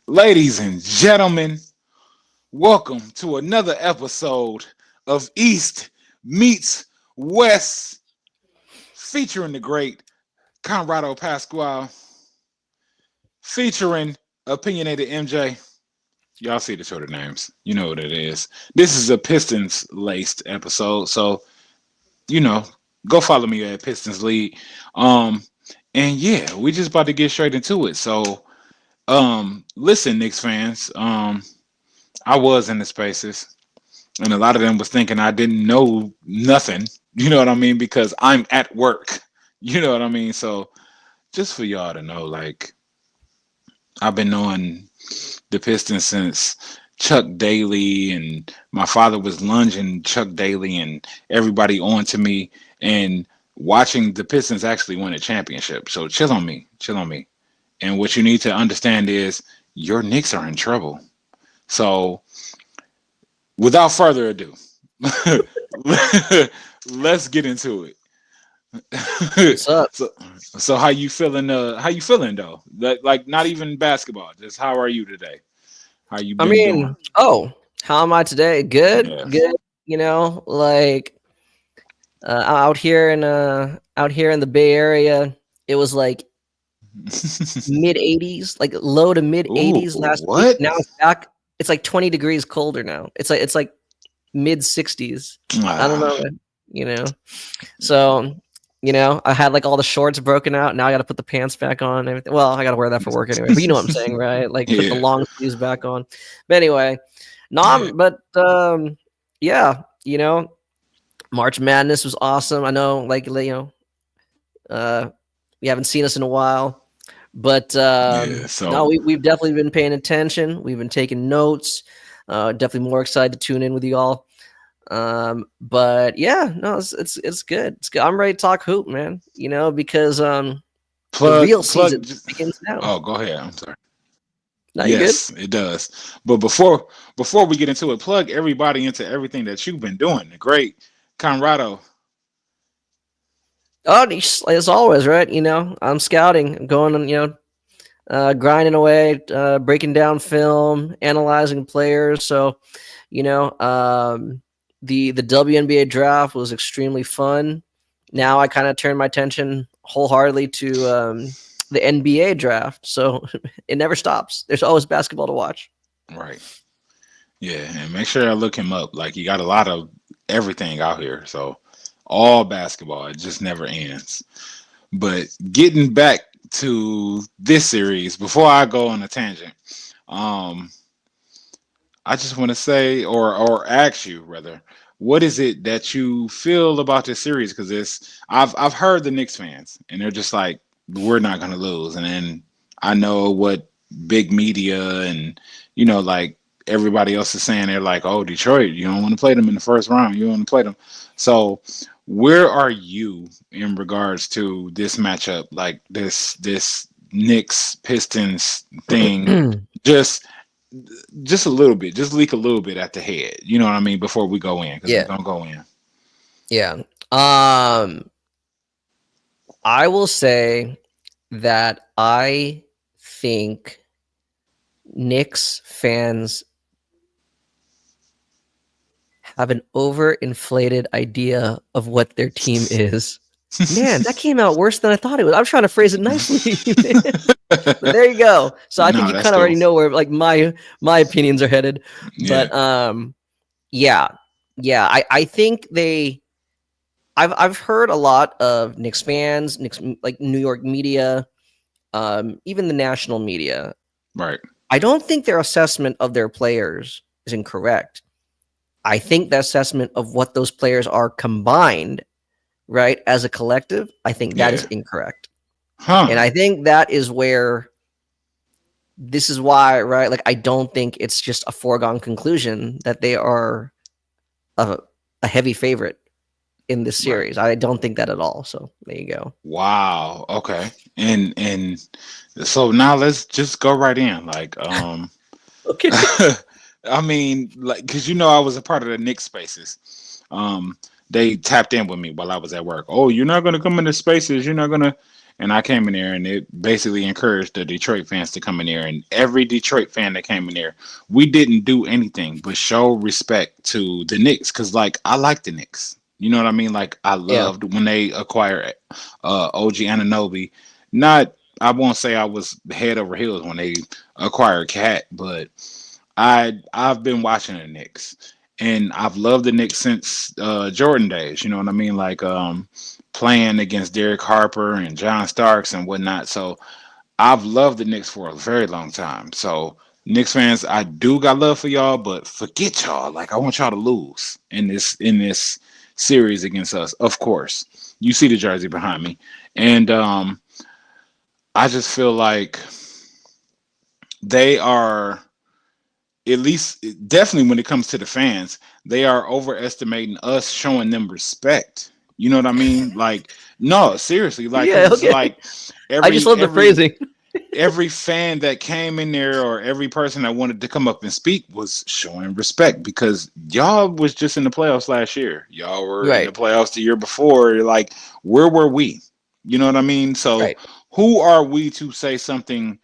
Ladies and gentlemen, welcome to another episode of East Meets West, featuring the great Conrado Pasquale, featuring opinionated MJ. Y'all see the shorter names. You know what it is. This is a Pistons laced episode, so you know, go follow me at Pistons League. Um, and yeah, we just about to get straight into it. So, listen, Knicks fans. I was in the spaces, and a lot of them was thinking I didn't know nothing. You know what I mean? Because I'm at work. You know what I mean? So, just for y'all to know, like, I've been knowing the Pistons since Chuck Daly, and my father was lunging Chuck Daly and everybody on to me, and watching the Pistons actually win a championship. So chill on me, chill on me. And what you need to understand is your Knicks are in trouble. So without further ado, let's get into it. What's up? so how you feeling? How you feeling though? Like not even basketball. Just how are you today? How you I been doing? mean, how am I today? Good, Yeah. good. Like out here in the Bay Area, it was like mid 80s, like low to mid Ooh, 80s last week. what? Now it's back. It's like 20 degrees colder now. It's like mid 60s. I don't Ah, know, you know. So, I had like all the shorts broken out. Now I got to put the pants back on and everything. Well, I got to wear that for work anyway. But you know what I'm saying, right? Like put the yeah. long sleeves back on. But anyway, no, Yeah. yeah, March Madness was awesome. I know, like, uh, you haven't seen us in a while, but Yeah. no, So we've definitely been paying attention. We've been taking notes. Definitely more excited to tune in with you all. But yeah, no, it's good. It's good. I'm ready to talk hoop, man. Because the real plug. season begins now. Oh, go ahead. I'm sorry. Now you good? Yes, it does. But before we get into it, plug everybody into everything that you've been doing. The great Conrado. Oh, as always, right? I'm scouting, I'm going on, grinding away, breaking down film, analyzing players. So, the WNBA draft was extremely fun. Now I kind of turn my attention wholeheartedly to the NBA draft. So it never stops. There's always basketball to watch. Right. Yeah, and make sure I look him up. Like you got a lot of everything out here. So all basketball, it just never ends. But getting back to this series, before I go on a tangent, um, I just want to say, or ask you rather, what is it that you feel about this series? Because I've heard the Knicks fans, and they're just like, we're not gonna lose. And then I know what big media and like everybody else is saying. They're like, oh, Detroit, you don't want to play them in the first round. You don't want to play them. So where are you in regards to this matchup? Like this Knicks Pistons thing, just just a little bit, just leak a little bit at the head. You know what I mean? Before we go in, because we're Yeah, gonna go in. yeah. I will say that I think Knicks fans have an overinflated idea of what their team is. Man, that came out worse than I thought it was. I'm trying to phrase it nicely. But there you go. So I think No, you that's kind of cool. already know where like my opinions are headed. Yeah, But yeah. Yeah, I think I've heard a lot of Knicks fans, Knicks like New York media, even the national media. right. I don't think their assessment of their players is incorrect. I think the assessment of what those players are combined, right, as a collective, I think that is Yeah. incorrect. And Huh. I think that is where this is why, right? Like, I don't think it's just a foregone conclusion that they are a, a heavy favorite in this Right. series. I don't think that at all. So there you go. Wow. Okay. And so now let's just go right in. Like, Okay. I mean, like, because I was a part of the Knicks spaces. They tapped in with me while I was at work. Oh, you're not gonna come into spaces. You're not gonna. and I came in there, and it basically encouraged the Detroit fans to come in there. And every Detroit fan that came in there, we didn't do anything but show respect to the Knicks, because like I like the Knicks. You know what I mean? Like I Yeah. loved when they acquired OG Ananobi. Not, I won't say I was head over heels when they acquired Cat, but I've been watching the Knicks, and I've loved the Knicks since Jordan days. You know what I mean? Like playing against Derek Harper and John Starks and whatnot. So I've loved the Knicks for a very long time. So Knicks fans, I do got love for y'all, but forget y'all. Like I want y'all to lose in this series against us. Of course, you see the jersey behind me, and I just feel like they are, at least definitely when it comes to the fans, they are overestimating us showing them respect. You know what I mean? Like, no, seriously, like, Yeah. cause Okay. like I just every love the every phrasing. every fan that came in there, or every person that wanted to come up and speak, was showing respect, because y'all was just in the playoffs last year. Y'all were in the Right. playoffs the year before. Like, where were we? You know what I mean? So, Right. who are we to say something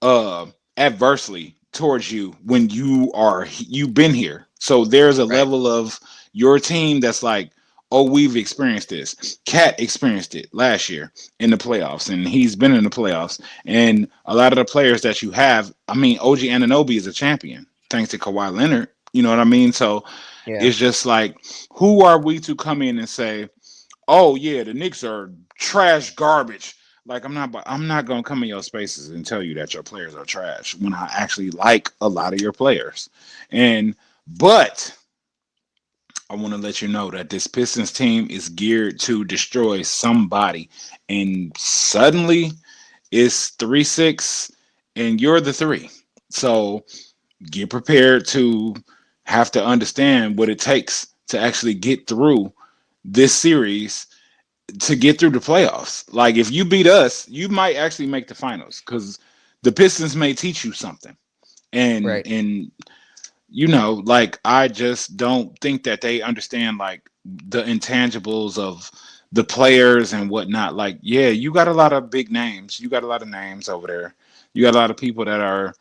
uh adversely towards you when you've been here? So there's a Right. level of your team that's like, oh, we've experienced this. Cat experienced it last year in the playoffs, and he's been in the playoffs. And a lot of the players that you have, I mean, OG Ananobi is a champion thanks to Kawhi Leonard. You know what I mean? So Yeah. it's just like, who are we to come in and say, oh yeah, the Knicks are trash garbage. Like, I'm not gonna come in your spaces and tell you that your players are trash when I actually like a lot of your players. And but I want to let you know that this Pistons team is geared to destroy somebody. And suddenly it's 3-6 and you're the three. So get prepared to have to understand what it takes to actually get through this series, to get through the playoffs. Like, if you beat us, you might actually make the finals, because the Pistons may teach you something. And Right. like, I just don't think that they understand, like, the intangibles of the players and whatnot. Like, yeah, you got a lot of big names. You got a lot of names over there. You got a lot of people that are,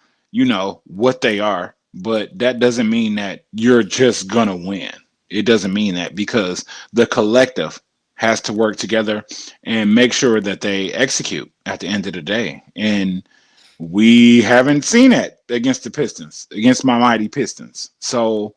what they are. But that doesn't mean that you're just gonna win. It doesn't mean that, because the collective has to work together and make sure that they execute at the end of the day. And we haven't seen it against the Pistons, against my mighty Pistons. So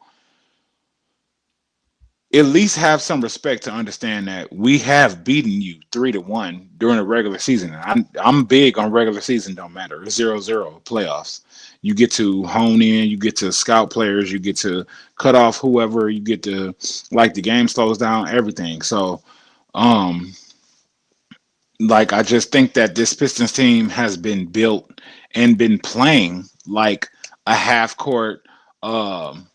at least have some respect to understand that we have beaten you 3-1 during the regular season. I'm big on regular season, don't matter. It's 0-0 playoffs. You get to hone in, you get to scout players, you get to cut off whoever, you get to, like, the game slows down, everything. So um like, I just think that this Pistons team has been built and been playing like a half court um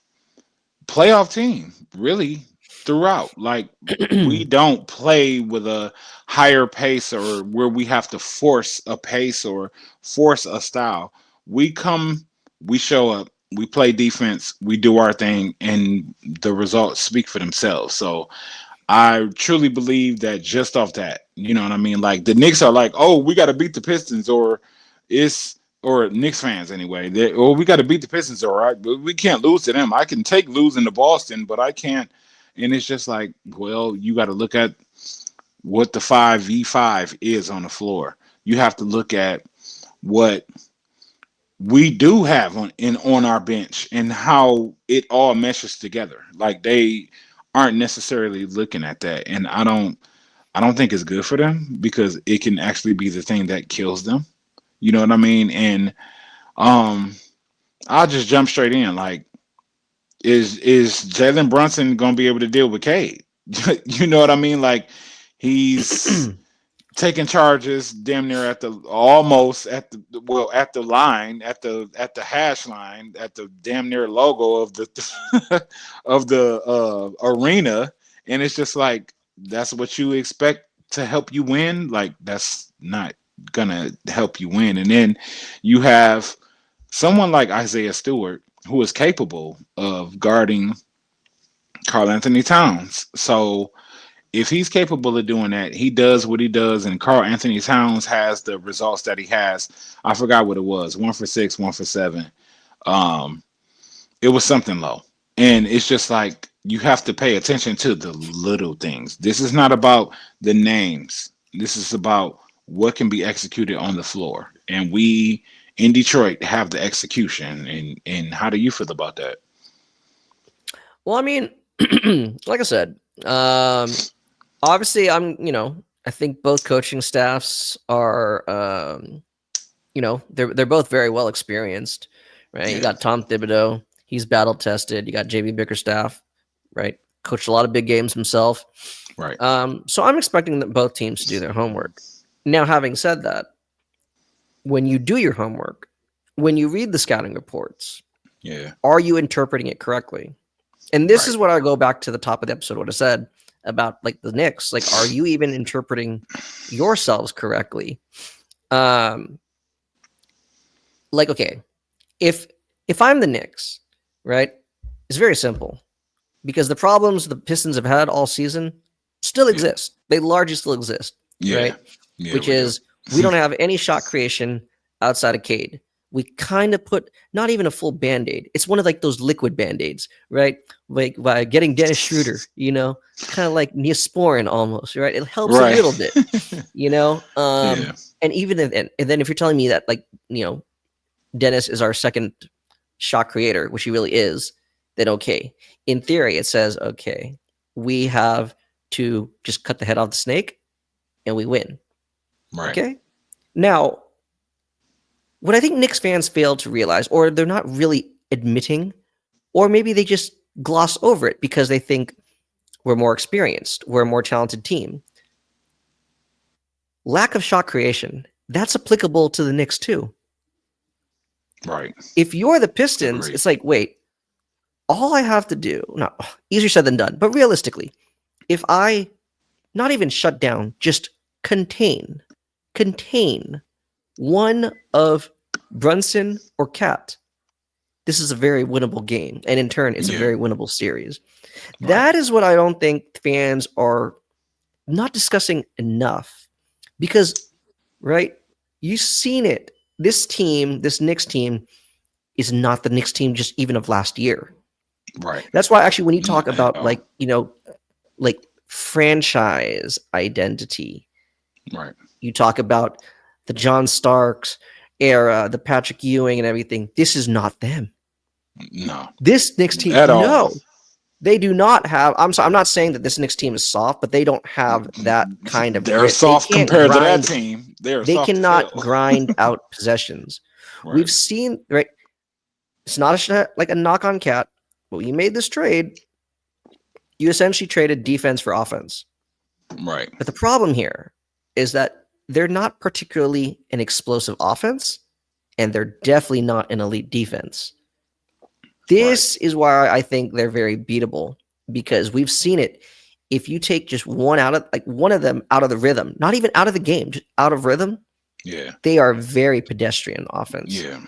playoff team, really, throughout. Like, we don't play with a higher pace, or where we have to force a pace or force a style. We come, we show up, we play defense, we do our thing, and the results speak for themselves. So I truly believe that, just off that, you know what I mean? Like, the Knicks are like, oh, we got to beat the Pistons, or Knicks fans anyway. Or we got to beat the Pistons, all right, but we can't lose to them. I can take losing to Boston, but I can't. And it's just like, well, you got to look at what the 5v5 is on the floor. You have to look at what we do have on our bench, and how it all meshes together. Like, they aren't necessarily looking at that, and I don't think it's good for them, because it can actually be the thing that kills them. You know what I mean? And um, I'll just jump straight in. Like, is Jalen Brunson gonna be able to deal with Cade? You know what I mean? Like, he's taking charges damn near at the, almost at the, well, at the line, at the hash line, at the damn near logo of the of the arena. And it's just like, that's what you expect to help you win. Like, that's not gonna help you win. And then you have someone like Isaiah Stewart, who is capable of guarding Carl Anthony Towns. So If he's capable of doing that, he does what he does, and Carl Anthony Towns has the results that he has. I forgot what it was: 1 for 6, 1 for 7. Um, it was something low, and it's just like you have to pay attention to the little things. This is not about the names. This is about what can be executed on the floor, and we in Detroit have the execution. And how do you feel about that? Well, I mean, like I said, obviously, I think both coaching staffs are, they're both very well experienced, right? You Yeah, got Tom Thibodeau, he's battle tested. You got JB Bickerstaff, right? Coached a lot of big games himself. right. So I'm expecting that both teams to do their homework. Now, having said that, when you do your homework, when you read the scouting reports, Yeah, are you interpreting it correctly? And this right, is what I go back to the top of the episode, what I said about like the Knicks. Like, are you even interpreting yourselves correctly? Um, like, okay, if I'm the Knicks, right? It's very simple because the problems the Pistons have had all season still yeah, exist. They largely still exist, yeah, right? yeah. Which We do. is we don't have any shot creation outside of Cade. We kind of put not even a full band-aid. It's one of like those liquid band-aids, right? Like by getting Dennis Schroeder, kind of like Neosporin almost, right? It helps a Right. little bit, you know. Yeah. And even if, and then if you're telling me that like Dennis is our second shot creator, which he really is, then okay. In theory, it says okay, we have to just cut the head off the snake and we win. Right. Okay. Now, what I think Knicks fans fail to realize, or they're not really admitting, or maybe they just gloss over it because they think we're more experienced, we're a more talented team. Lack of shot creation, that's applicable to the Knicks too. Right. If you're the Pistons, Agreed. it's like, wait, all I have to do, no, easier said than done, but realistically, if I not even shut down, just contain one of Brunson or Cat, this is a very winnable game. And in turn, it's a Yeah. very winnable series. Right. That is what I don't think fans are not discussing enough. Because, right, you've seen it. This team, this Knicks team, is not the Knicks team just even of last year. Right. That's why actually when you talk Not at about all. like franchise identity, Right. you talk about the John Starks era, the Patrick Ewing and everything. This is not them. No. This Knicks team, At all. no, they do not have. I'm sorry, I'm not saying that this Knicks team is soft, but they don't have that kind of They're grit. They soft can't compared to that grind. team. They're They soft as hell. cannot grind out possessions. Right. We've seen, right. It's not like a knock on Cat, but you made this trade. You essentially traded defense for offense. Right. But the problem here is that they're not particularly an explosive offense, and they're definitely not an elite defense. This is why I think they're very beatable because we've seen it. If you take just one of them out of the rhythm, not even out of the game, just out of rhythm, Yeah. they are very pedestrian offense. Yeah.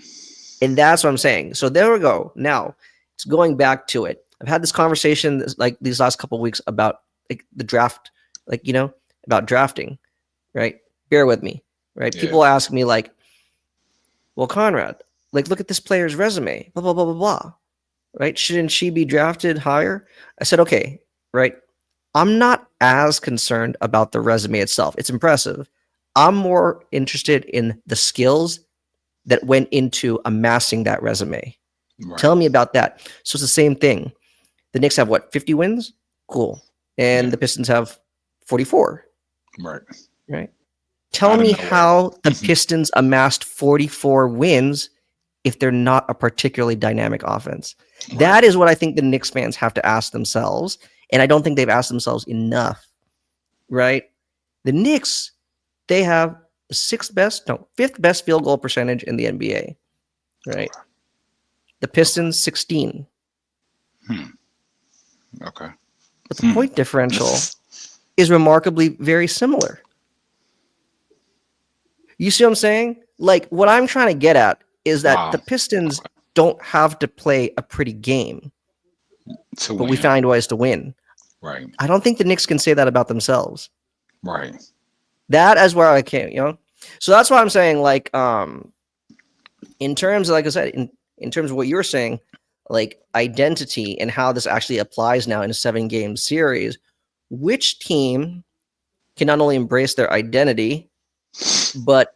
And that's what I'm saying. So there we go. Now it's going back to it. I've had this conversation like these last couple of weeks about like the draft, about drafting, right? Bear with me, right? Yeah. People ask me like, well, Conrad, like look at this player's resume, blah, blah, blah, blah, blah, right? Shouldn't she be drafted higher? I said, okay, right? I'm not as concerned about the resume itself. It's impressive. I'm more interested in the skills that went into amassing that resume. Right. Tell me about that. So it's the same thing. The Knicks have what, 50 wins? Cool. And Yeah. the Pistons have 44, Right. right? Tell Out of me nowhere. how the Pistons amassed 44 wins if they're not a particularly dynamic offense. Right. That is what I think the Knicks fans have to ask themselves. And I don't think they've asked themselves enough, right? The Knicks, they have the fifth best field goal percentage in the NBA, right? The Pistons, 16. Okay. But the point differential is remarkably very similar. You see what I'm saying? Like, what I'm trying to get at is that Wow. the Pistons don't have to play a pretty game, To but we win. find ways to win. Right. I don't think the Knicks can say that about themselves. Right. That is where I can't, So that's why I'm saying, like, in terms of, like I said, in terms of what you're saying, like identity and how this actually applies now in a 7-game series, which team can not only embrace their identity, but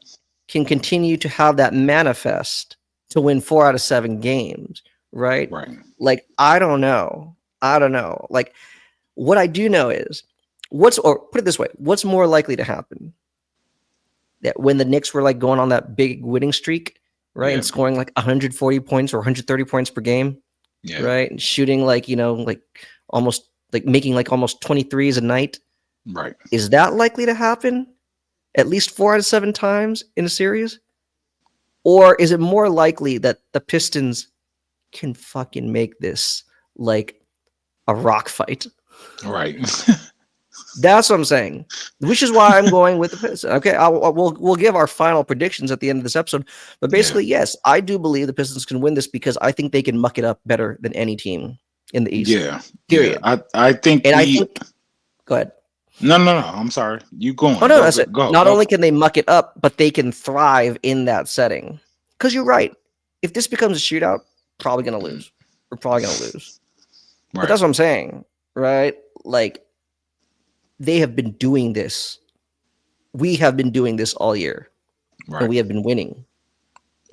can continue to have that manifest to win 4 out of 7 games, right? Right. Like, I don't know. I don't know. Like, what I do know is or put it this way, what's more likely to happen? That when the Knicks were like going on that big winning streak, right? Yeah. And scoring like 140 points or 130 points per game, Yeah. right? And shooting like, like almost like making like almost 23s a night. Right. Is that likely to happen at least 4 out of 7 times in a series? Or is it more likely that the Pistons can fucking make this like a rock fight? Right. That's what I'm saying. Which is why I'm going with the Pistons. Okay, we'll give our final predictions at the end of this episode. But Yeah. basically, yes, I do believe the Pistons can win this because I think they can muck it up better than any team in the East. Yeah. Yeah. Period. I think And I we. think, go ahead. No. No. No. I'm sorry. You Oh going? no, Go. that's Go. it. Go. Not Go. only can they muck it up, but they can thrive in that setting. Because you're right. If this becomes a shootout, probably gonna lose. We're probably gonna lose. But Right. that's what I'm saying, right? Like they have been doing this. We have been doing this all year, and Right. we have been winning,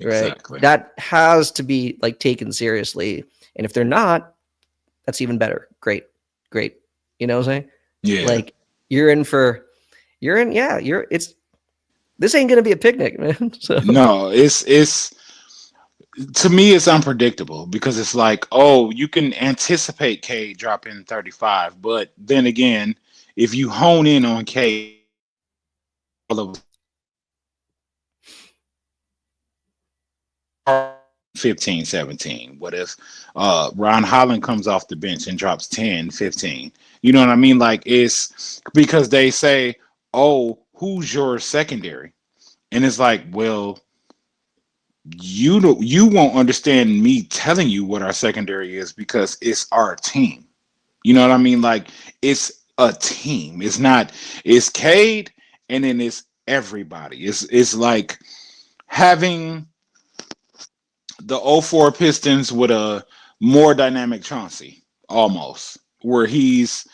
right? Exactly. That has to be like taken seriously. And if they're not, that's even better. Great, great. You know what I'm saying? Yeah. Like you're in for, you're in. Yeah, you're. It's this ain't gonna be a picnic, man. So No. It's to me it's unpredictable because it's like, oh, you can anticipate K dropping 35, but then again, if you hone in on K all of 15, 17. What if Ron Holland comes off the bench and drops 10, 15? You know what I mean? Like it's because they say, oh, who's your secondary? And it's like, well, you won't understand me telling you what our secondary is because it's our team. You know what I mean? Like it's a team. It's not. It's Cade, and then it's everybody. It's like having the '04 Pistons with a more dynamic Chauncey, almost, where he's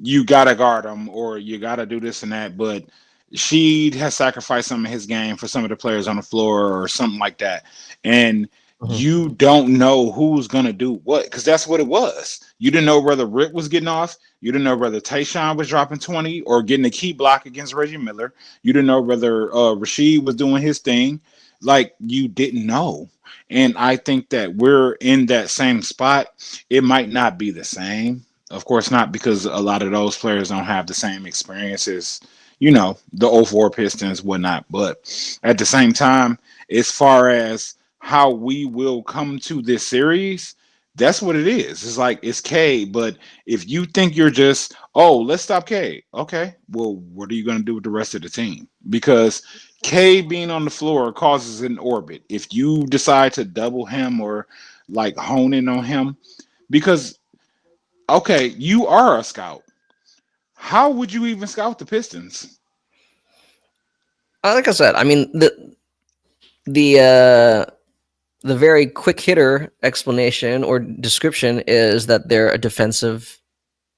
you gotta guard him or you gotta do this and that, but she has sacrificed some of his game for some of the players on the floor or something like that. And Mhm. you don't know who's gonna do what because that's what it was. You didn't know whether Rick was getting off. You didn't know whether Tayshaun was dropping 20 or getting a key block against Reggie Miller. You didn't know whether Rasheed was doing his thing. Like you didn't know. And I think that we're in that same spot. It might not be the same, of course not, because a lot of those players don't have the same experiences, the '04 Pistons, whatnot. But at the same time, as far as how we will come to this series, that's what it is. It's like it's K, but if you think you're just, oh, let's stop K, okay, well, what are you going to do with the rest of the team? Because K being on the floor causes an orbit. If you decide to double him or like hone in on him, because okay, you are a scout. How would you even scout the Pistons? like I said, I mean the the very quick hitter explanation or description is that they're a defensive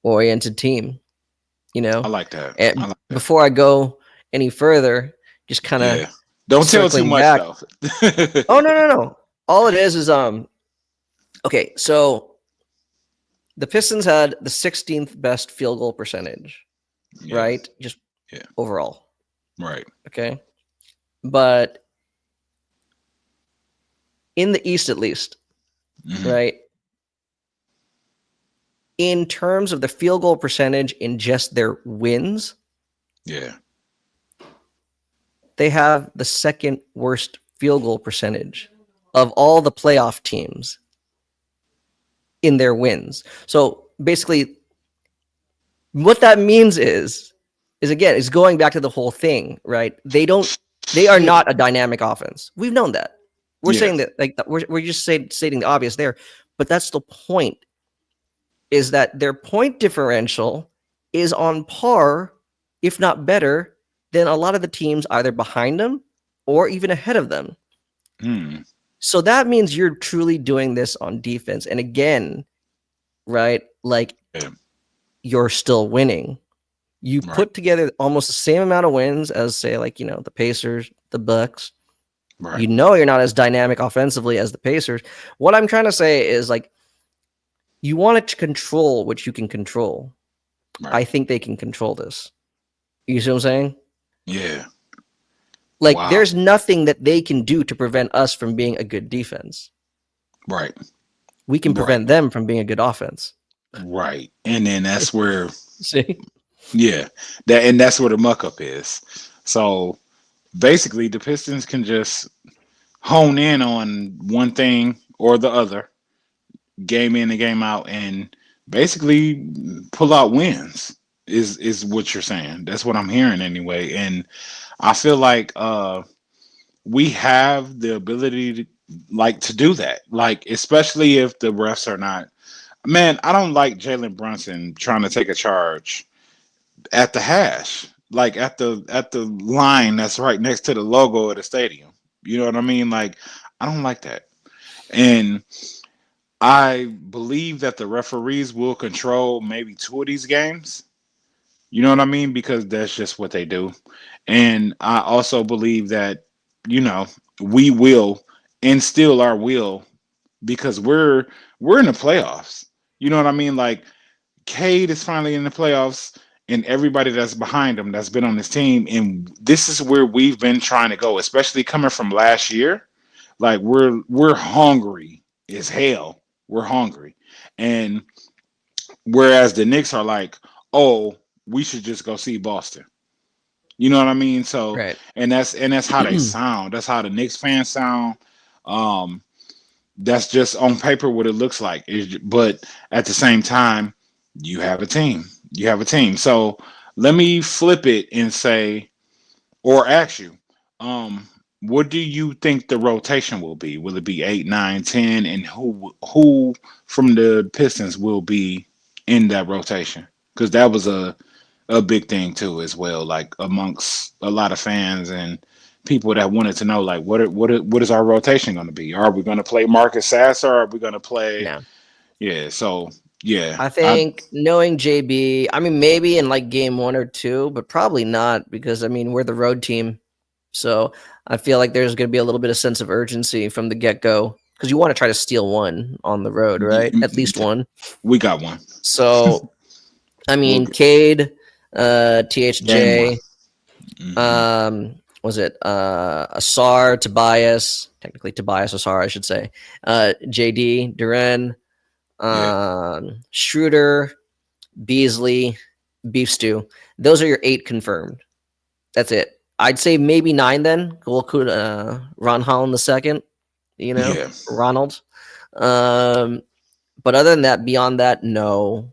oriented team, you I know. like that. I And like that. before I go any further, just kind of Yeah. Don't tell too circling much back. though. Oh no. All it is okay, so the Pistons had the 16th best field goal percentage, Yeah. right? Just Yeah. overall, Right. okay? But in the East at least, Hmm. right? In terms of the field goal percentage in just their wins, Yeah. they have the second worst field goal percentage of all the playoff teams in their wins. So basically, what that means is again, is going back to the whole thing, right? They are not a dynamic offense. We've known that. We're Yeah. saying that, like, we're just stating the obvious there, but that's the point. is that their point differential is on par, if not better, than a lot of the teams either behind them or even ahead of them. Hmm. So that means you're truly doing this on defense. And again, right, like Yeah. you're still winning. You Right. put together almost the same amount of wins as, say, like, the Pacers, the Bucks. Right. You know you're not as dynamic offensively as the Pacers. What I'm trying to say is, like, you want to control what you can control. Right. I think they can control this. You see what I'm saying? Yeah. Like, Wow. there's nothing that they can do to prevent us from being a good defense. Right. We can Right. prevent them from being a good offense. Right. And then that's where, See? yeah, that's where the muck up is. So basically, the Pistons can just hone in on one thing or the other, game in and game out, and basically pull out wins. Is what you're saying? That's what I'm hearing anyway. And I feel like we have the ability to do that. Like, especially if the refs are not. Man, I don't like Jalen Brunson trying to take a charge at the hash, like at the line that's right next to the logo of the stadium. You know what I mean? Like, I don't like that. And I believe that the referees will control maybe two of these games. You know what I mean? Because that's just what they do. And I also believe that, you know, we will instill our will because we're in the playoffs. You know what I mean? Like, Cade is finally in the playoffs, and everybody that's behind him that's been on this team, and this is where we've been trying to go, especially coming from last year. Like, we're hungry as hell. We're hungry, and whereas the Knicks are like, oh, we should just go see Boston. You know what I mean? So, Right. and that's how they sound. That's how the Knicks fans sound. Um, that's just on paper what it looks like. But at the same time, you have a team. You have a team. So let me flip it and say, or ask you, what do you think the rotation will be? Will it be 8, 9, 10, and who from the Pistons will be in that rotation? Because that was a big thing too, as well. Like, amongst a lot of fans and people that wanted to know, like, what is our rotation going to be? Are we going to play Marcus Sasser? Are we going to play? No. Yeah. So yeah, I think knowing JB, I mean, maybe in like game 1 or 2, but probably not because, I mean, we're the road team. So I feel like there's going to be a little bit of sense of urgency from the get go because you want to try to steal one on the road, right? At least one. we got one. So, I We'll mean, Cade, game one. THJ, Hmm. was it Asar, Tobias, technically Tobias Asar, I should say, JD, Duren, Yeah. Schroeder, Beasley, Beef Stew. Those are your 8 confirmed. That's it. I'd say maybe 9 then. We'll include Ron Holland the second, Yeah. Ronald. Um, but other than that, beyond that, no.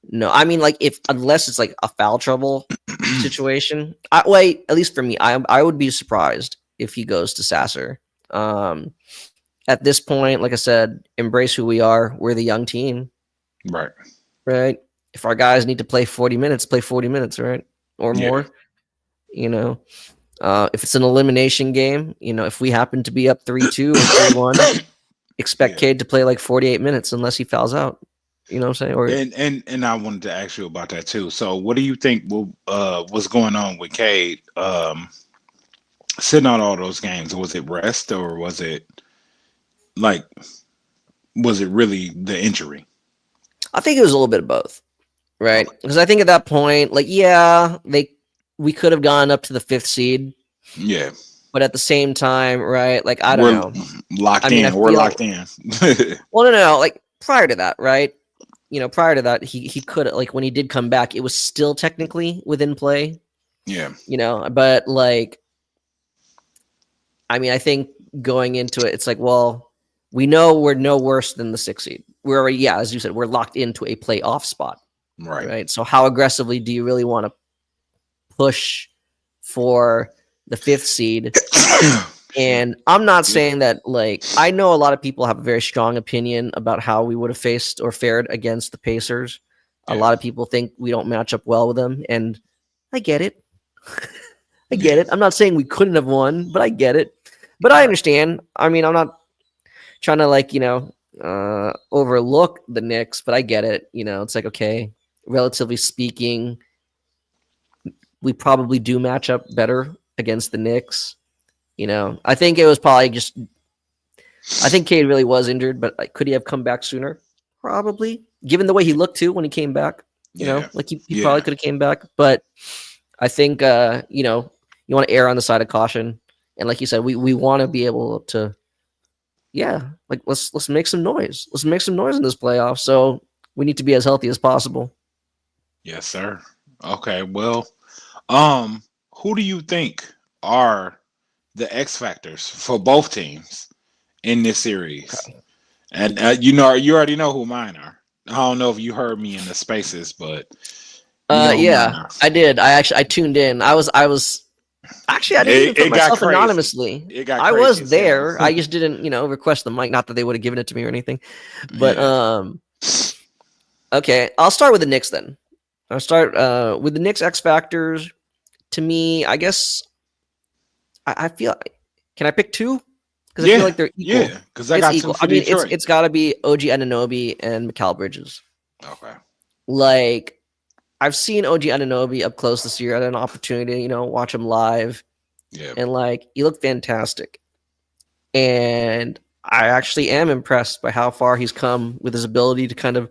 No. I mean, like, if unless it's like a foul trouble situation. Wait, at least for me, I would be surprised if he goes to Sasser. Um, at this point, like I said, embrace who we are. We're the young team, Right. right? If our guys need to play 40 minutes, play 40 minutes, right? Or Yeah. more, you know. If it's an elimination game, if we happen to be up 3-2 or 3-1, expect Yeah. Cade to play like 48 minutes unless he fouls out. You know what I'm saying? Or And I wanted to ask you about that too. So, what do you think was going on with Cade sitting on all those games? Was it rest, or like was it really the injury? I think it was a little bit of both, right? Okay. Because I think at that point, like, yeah, we could have gone up to the 5th seed, Yeah. but at the same time, right? Like, I don't We're know. I locked mean, I in. We're feel locked in. well, no. Like prior to that, right? Prior to that, he could, like, when he did come back, it was still technically within play, Yeah. but like, I mean, I think going into it, it's like, well, we know we're no worse than the 6th seed. We're already, yeah, as you said, we're locked into a playoff spot, Right. right? So how aggressively do you really want to push for the 5th seed And I'm not Yeah. saying that, like, I know a lot of people have a very strong opinion about how we would have faced or fared against the Pacers. A Yeah. lot of people think we don't match up well with them, and I get it. I get Yeah. it. I'm not saying we couldn't have won, but I get it. But I Right. understand. I mean, I'm not trying to, like, overlook the Knicks, but I get it. It's like, okay, relatively speaking, we probably do match up better against the Knicks. I think it was probably just I think Cade really was injured, but like, could he have come back sooner? Probably, given the way he looked too when he came back. Yeah. Like he probably Yeah. could have came back, but I think you want to err on the side of caution, and like you said, we want to be able to, yeah, like let's make some noise. Let's make some noise in this playoff. So we need to be as healthy as possible. Yes, sir. Okay. Well, um, who do you think are the X factors for both teams in this series? And you already know who mine are. I don't know if you heard me in the spaces, but you know who mine Yeah, are. I did. I tuned in. I was actually, I didn't even put It got myself crazy. anonymously. It got I crazy was as hell. there. I just didn't, request the mic. Not that they would have given it to me or anything. But Yeah. okay, I'll start with the Knicks then. I'll start with the Knicks X factors. To me, I guess I feel. Can I pick two? Because I feel Yeah. like they're equal. Yeah. Because I It's got two equal. for I mean, it's Detroit. it's got to be OG Ananobi and Mikal Bridges. Okay. Like, I've seen OG Ananobi up close this year. I had an opportunity to, watch him live, Yeah. and like he looked fantastic. And I actually am impressed by how far he's come with his ability to kind of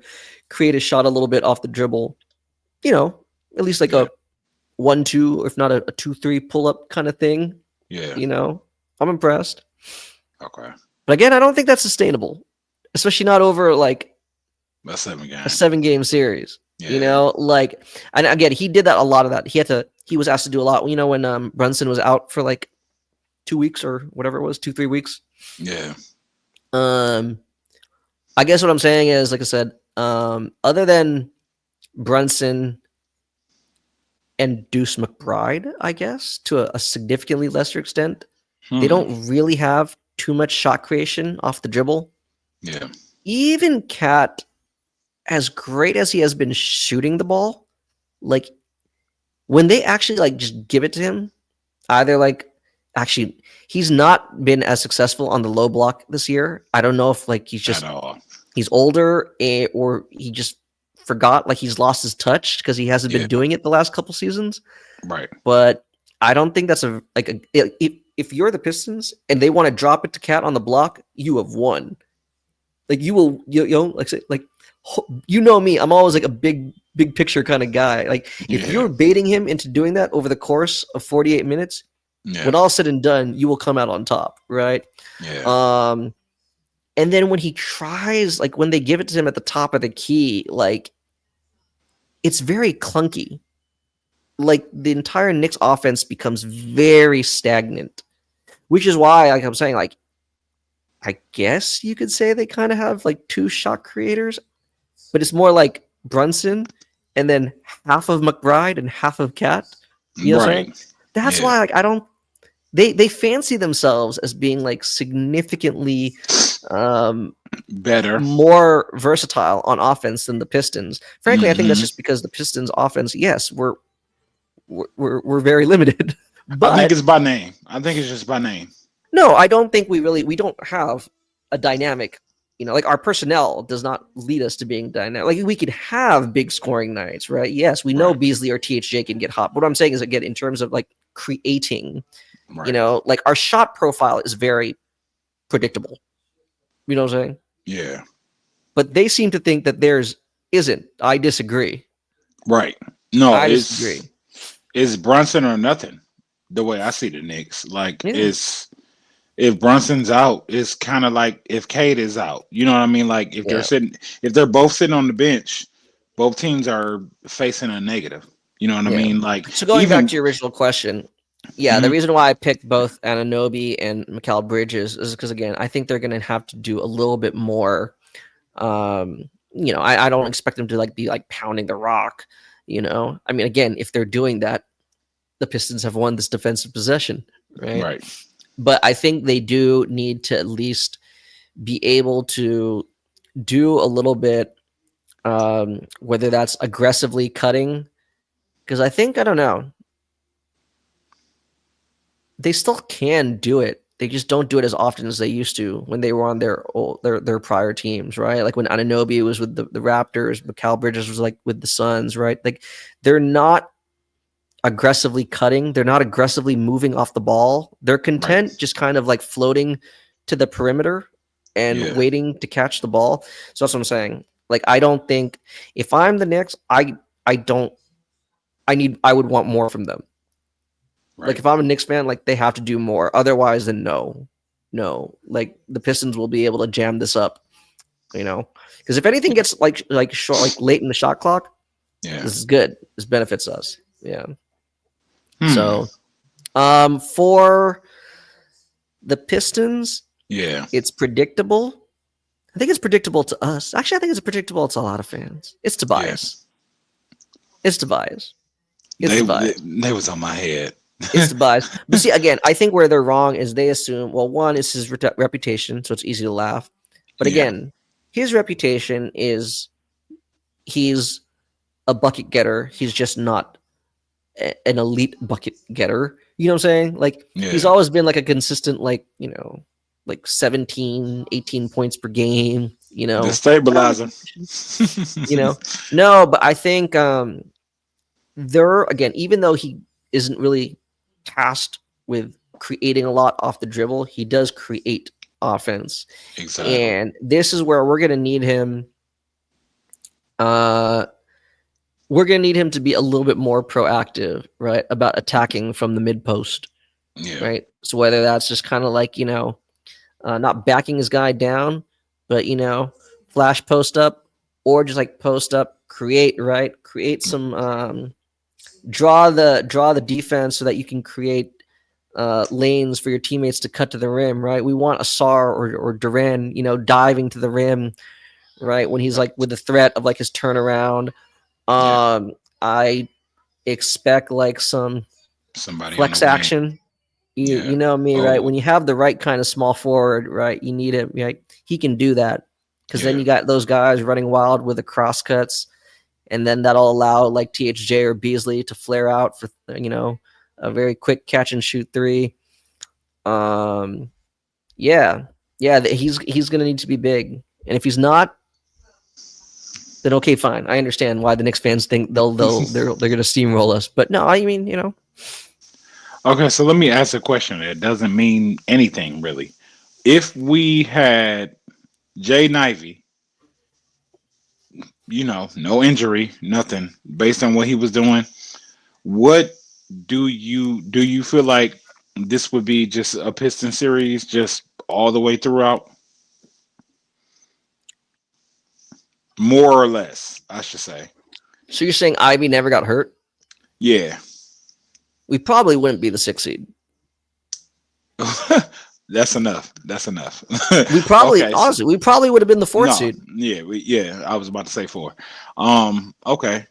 create a shot a little bit off the dribble. You know, at least like Yeah. a 1-2, if not a 2-3 pull up kind of thing. Yeah. I'm impressed. Okay. But again, I don't think that's sustainable, especially not over like That's 7 a games. 7-game series. Yeah. Like, and again, he did that a lot of that. He was asked to do a lot. When Brunson was out for like 2 weeks or whatever it was, 2-3 weeks. Yeah. Um, I guess what I'm saying is, like I said, other than Brunson and Deuce McBride, I guess to a significantly lesser extent, they Hmm. don't really have too much shot creation off the dribble. Yeah. Even Cat, as great as he has been shooting the ball, like when they actually like just give it to him, either like actually he's not been as successful on the low block this year. I don't know if like At all. he's older, or he just forgot, like he's lost his touch because he hasn't Yeah. been doing it the last couple seasons. Right. But I don't think that's if you're the Pistons and they want to drop it to Cat on the block, you have won. Like you will, like say, like me, I'm always like a big picture kind of guy. Like if Yeah. you're baiting him into doing that over the course of 48 minutes, Yeah. when all said and done, you will come out on top, right? Yeah. And then when he tries, like when they give it to him at the top of the key, like it's very clunky. Like the entire Knicks offense becomes very stagnant, which is why, like I'm saying, like I guess you could say they kind of have like two shot creators, but it's more like Brunson and then half of McBride and half of Cat. You know what I'm saying? Right. That's Yeah. why, like, I don't. They fancy themselves as being like significantly Better. more versatile on offense than the Pistons. Frankly, I think that's Hmm. just because the Pistons offense, yes, we're very limited. I think But it's by name. I think it's just by name. no, I don't think we don't have a dynamic, like our personnel does not lead us to being dynamic. Like we could have big scoring nights, right? Yes, we know Right. Beasley or THJ can get hot. What I'm saying is, again, in terms of like creating, Right. like our shot profile is very predictable. You know what I'm saying? Yeah. But they seem to think that theirs isn't. I disagree. Right. No, I disagree. it's Brunson or nothing. The way I see the Knicks, like Yeah. it's if Brunson's out, it's kind of like if Cade is out. You know what I mean? Like Yeah. if they're both sitting on the bench, both teams are facing a negative. You know what I Yeah. mean? Like So going back even to your original question, yeah, the Mhm. reason why I picked both Ananobi and Mikal Bridges is because, again, I think they're going to have to do a little bit more. I don't expect them to like be like pounding the rock. I mean, again, if they're doing that, the Pistons have won this defensive possession, right? right. but I think they do need to at least be able to do a little bit, whether that's aggressively cutting, because I think, I don't know, they still can do it. They just don't do it as often as they used to when they were on their prior teams, right? Like when Anunoby was with the Raptors, Mikal Bridges was like with the Suns, right? Like they're not aggressively cutting, they're not aggressively moving off the ball. They're Right. content just kind of like floating to the perimeter and Yeah. waiting to catch the ball. So that's what I'm saying. Like I don't think, if I'm the Knicks, I don't I would want more from them. Like Right. if I'm a Knicks fan, like they have to do more. Otherwise, then no. Like the Pistons will be able to jam this up, you know. Because if anything gets like short, like late in the shot clock, Yeah. this is good. This benefits us. Yeah. Hmm. So, for the Pistons, Yeah. it's predictable. I think it's predictable to us. Actually, I think it's predictable to a lot of fans. It's Yeah. Tobias. It's Tobias. It's They Tobias. they was on my head. It's Tobias. But see, again, I think where they're wrong is they assume, well, one is his reputation, so it's easy to laugh. But Yeah. again, his reputation is he's a bucket getter. He's just not an elite bucket getter. You know what I'm saying? Like he's Yeah. always been like a consistent, like, like 17, 18 points per game, The But on stabilizer. occasion, you know. No, but I think there again, even though he isn't really tasked with creating a lot off the dribble, he does create offense. Exactly. And this is where we're gonna need him. Uh we're gonna need him to be a little bit more proactive, right? About attacking from the mid post, Yeah. right? So whether that's just kind of like, not backing his guy down, but flash post up, or just like post up, create, right? Create some draw the defense so that you can create lanes for your teammates to cut to the rim, right? We want Asar or Duran, diving to the rim, right? When he's like with the threat of like his turnaround. Yeah. I expect like some Somebody on the flex wing. action. You Yeah. know me, right? Oh. When you have the right kind of small forward, right? You need him, right? He can do that because then Yeah. you got those guys running wild with the cross cuts, and then that'll allow like THJ or Beasley to flare out for a very quick catch and shoot three. Um, yeah, yeah, he's gonna need to be big, and if he's not, then okay, fine. I understand why the Knicks fans think they're gonna steamroll us, but no, I mean Okay, so let me ask a question that doesn't mean anything really. If we had Jay Nivey, no injury, nothing, based on what he was doing, what do you feel like this would be just a Piston series just all the way throughout? More or less, I should say. So you're saying Ivy never got hurt? Yeah. We probably wouldn't be the sixth seed. That's enough. That's enough. We probably, Okay. honestly, we probably would have been the fourth No. seed. Yeah, I was about to say four. Okay.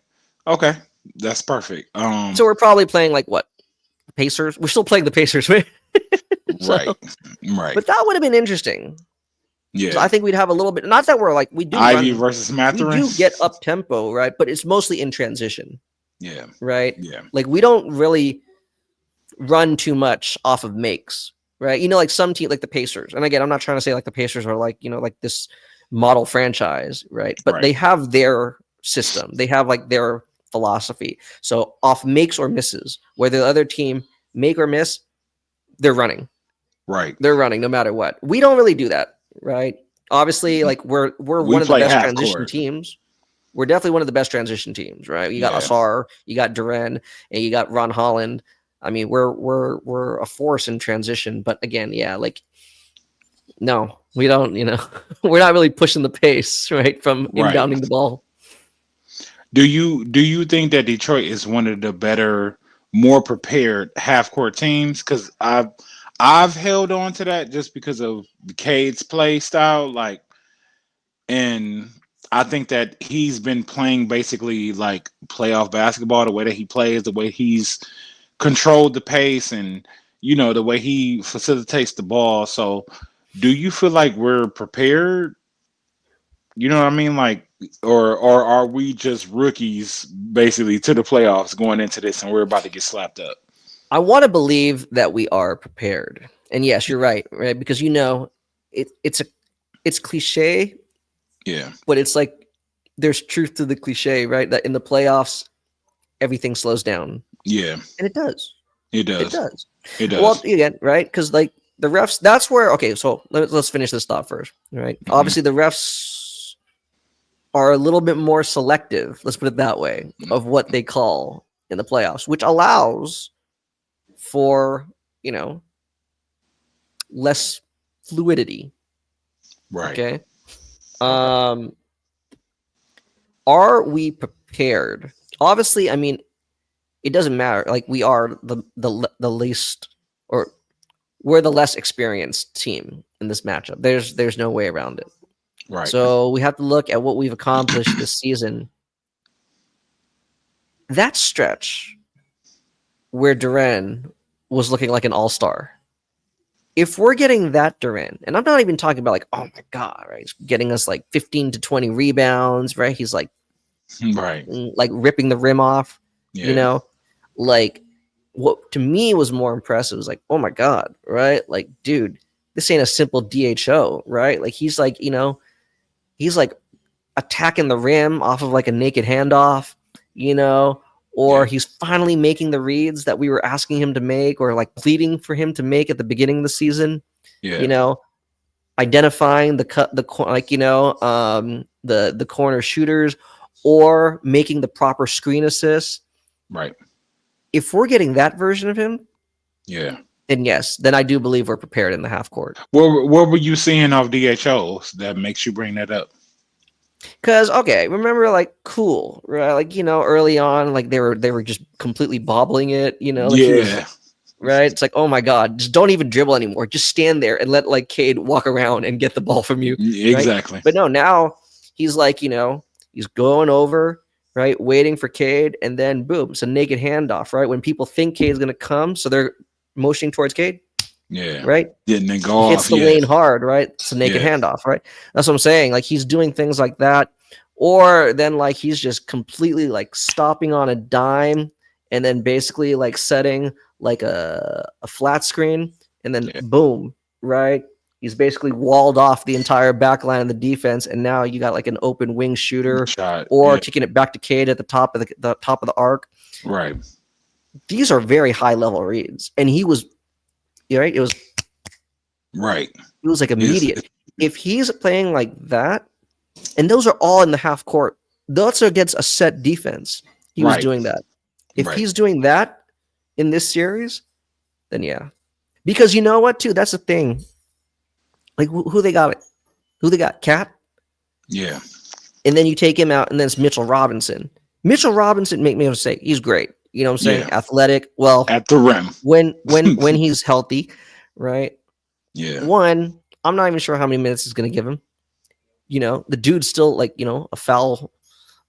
Okay. That's perfect. So we're probably playing like what? Pacers? We're still playing the Pacers, right? So, Right. Right. but that would have been interesting. So Yeah. I think we'd have a little bit. Not that we're like Ivy versus we Matherin. do get up tempo, right? But it's mostly in transition, Yeah. right? Yeah. Like we don't really run too much off of makes, right? Like some team, like the Pacers. And again, I'm not trying to say like the Pacers are like like this model franchise, right? But Right. they have their system. They have like their philosophy. So off makes or misses, whether the other team make or miss, they're running. Right. They're running no matter what. We don't really do that, right? Obviously, like we're We one of the play best half transition court. teams. We're definitely one of the best transition teams, right? You got Yeah. Asar, you got Duran, and you got Ron Holland. I mean, we're a force in transition, but again, yeah, like no, we don't. We're not really pushing the pace, right, from Right. inbounding the ball. Do you think that Detroit is one of the better, more prepared half court teams? Because I've held on to that just because of Cade's play style, like, and I think that he's been playing basically like playoff basketball, the way that he plays, the way he's controlled the pace, and the way he facilitates the ball. So, do you feel like we're prepared? You know what I mean? Like, or are we just rookies basically to the playoffs going into this, and we're about to get slapped up? I want to believe that we are prepared. And yes, you're right, right? Because it's cliche, Yeah, but it's like there's truth to the cliche, right? That in the playoffs everything slows down, yeah, and it does. it It does. does. It Well, does. again, right? Because like the refs, that's where. Okay, so let's finish this thought first, right? Hmm. Obviously, the refs are a little bit more selective. Let's put it that way of what they call in the playoffs, which allows for you know less fluidity. Right. Okay. Okay. Um, are we prepared? Obviously, I mean, it doesn't matter. Like we are the least, or we're the less experienced team in this matchup. There's no way around it. Right. So we have to look at what we've accomplished this season. That stretch where Duran was looking like an all-star. If we're getting that Duran, and I'm not even talking about like, oh my god, right? He's getting us like 15 to 20 rebounds, right? He's Right. like ripping the rim off, you Yeah. know? Like what to me was more impressive was like, oh my god, right? Like, dude, this ain't a simple DHO, right? Like he's like attacking the rim off of like a naked handoff, you know, or Yeah. he's finally making the reads that we were asking him to make or like pleading for him to make at the beginning of the season, you Yeah. know, identifying like the corner shooters or making the proper screen assists. Right. If we're getting that version of him, Yeah. then yes, then I do believe we're prepared in the half court. What were you seeing off DHOs that makes you bring that up? Cause okay, remember like cool, right? Like early on, like they were just completely bobbling it. Like he was Yeah. right. It's like oh my god, just don't even dribble anymore. Just stand there and let like Cade walk around and get the ball from you, right? Exactly. But no, now he's like he's going over right, waiting for Cade, and then boom, it's a naked handoff, right? When people think Cade's gonna come, so they're motioning towards Cade, Yeah. right? Didn't it go He hits off? the Yeah. lane hard, right? It's a naked Yeah. handoff, right? That's what I'm saying. Like he's doing things like that, or then like he's just completely like stopping on a dime and then basically like setting like a flat screen and then Yeah. boom, right? He's basically walled off the entire back line of the defense, and now you got like an open wing shooter, Shot. or Yeah. kicking it back to Cade at the top of the arc. Right. These are very high level reads, and he was right. Right. It was like Is immediate. If he's playing like that, and those are all in the half court, that's against a set defense. He was right. doing that. If Right. he's doing that in this series, then yeah. Because you know what, too? That's the thing. Like who they got? Who they got? Cat, Yeah. and then you take him out, and then it's Mitchell Robinson. Mitchell Robinson, make me say, he's great. You know what I'm saying? Yeah. Athletic. Well, At the rim. when he's healthy, right? Yeah. One, I'm not even sure how many minutes he's going to give him. The dude's still like a foul,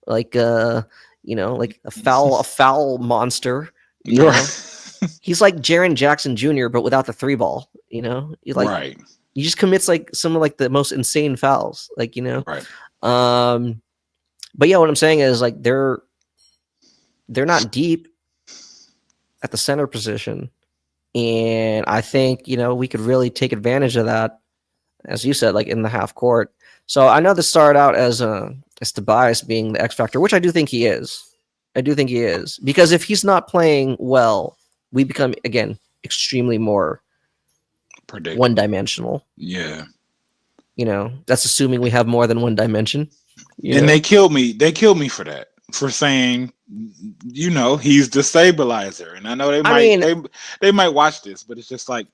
like like a foul monster. He's like Jaren Jackson Jr. but without the three ball. Right. He just commits like some of like the most insane fouls. Right. But yeah, what I'm saying is like they're not deep at the center position, and I think we could really take advantage of that, as you said, like in the half court. So I know this started out as Tobias being the X factor, which I do think he is. I do think he is, because if he's not playing well, we become again extremely more Predict. one-dimensional. Yeah. That's assuming we have more than one dimension. And they killed me. They killed me for that. For saying, he's the stabilizer. And I know they I might mean, they might watch this, but it's just like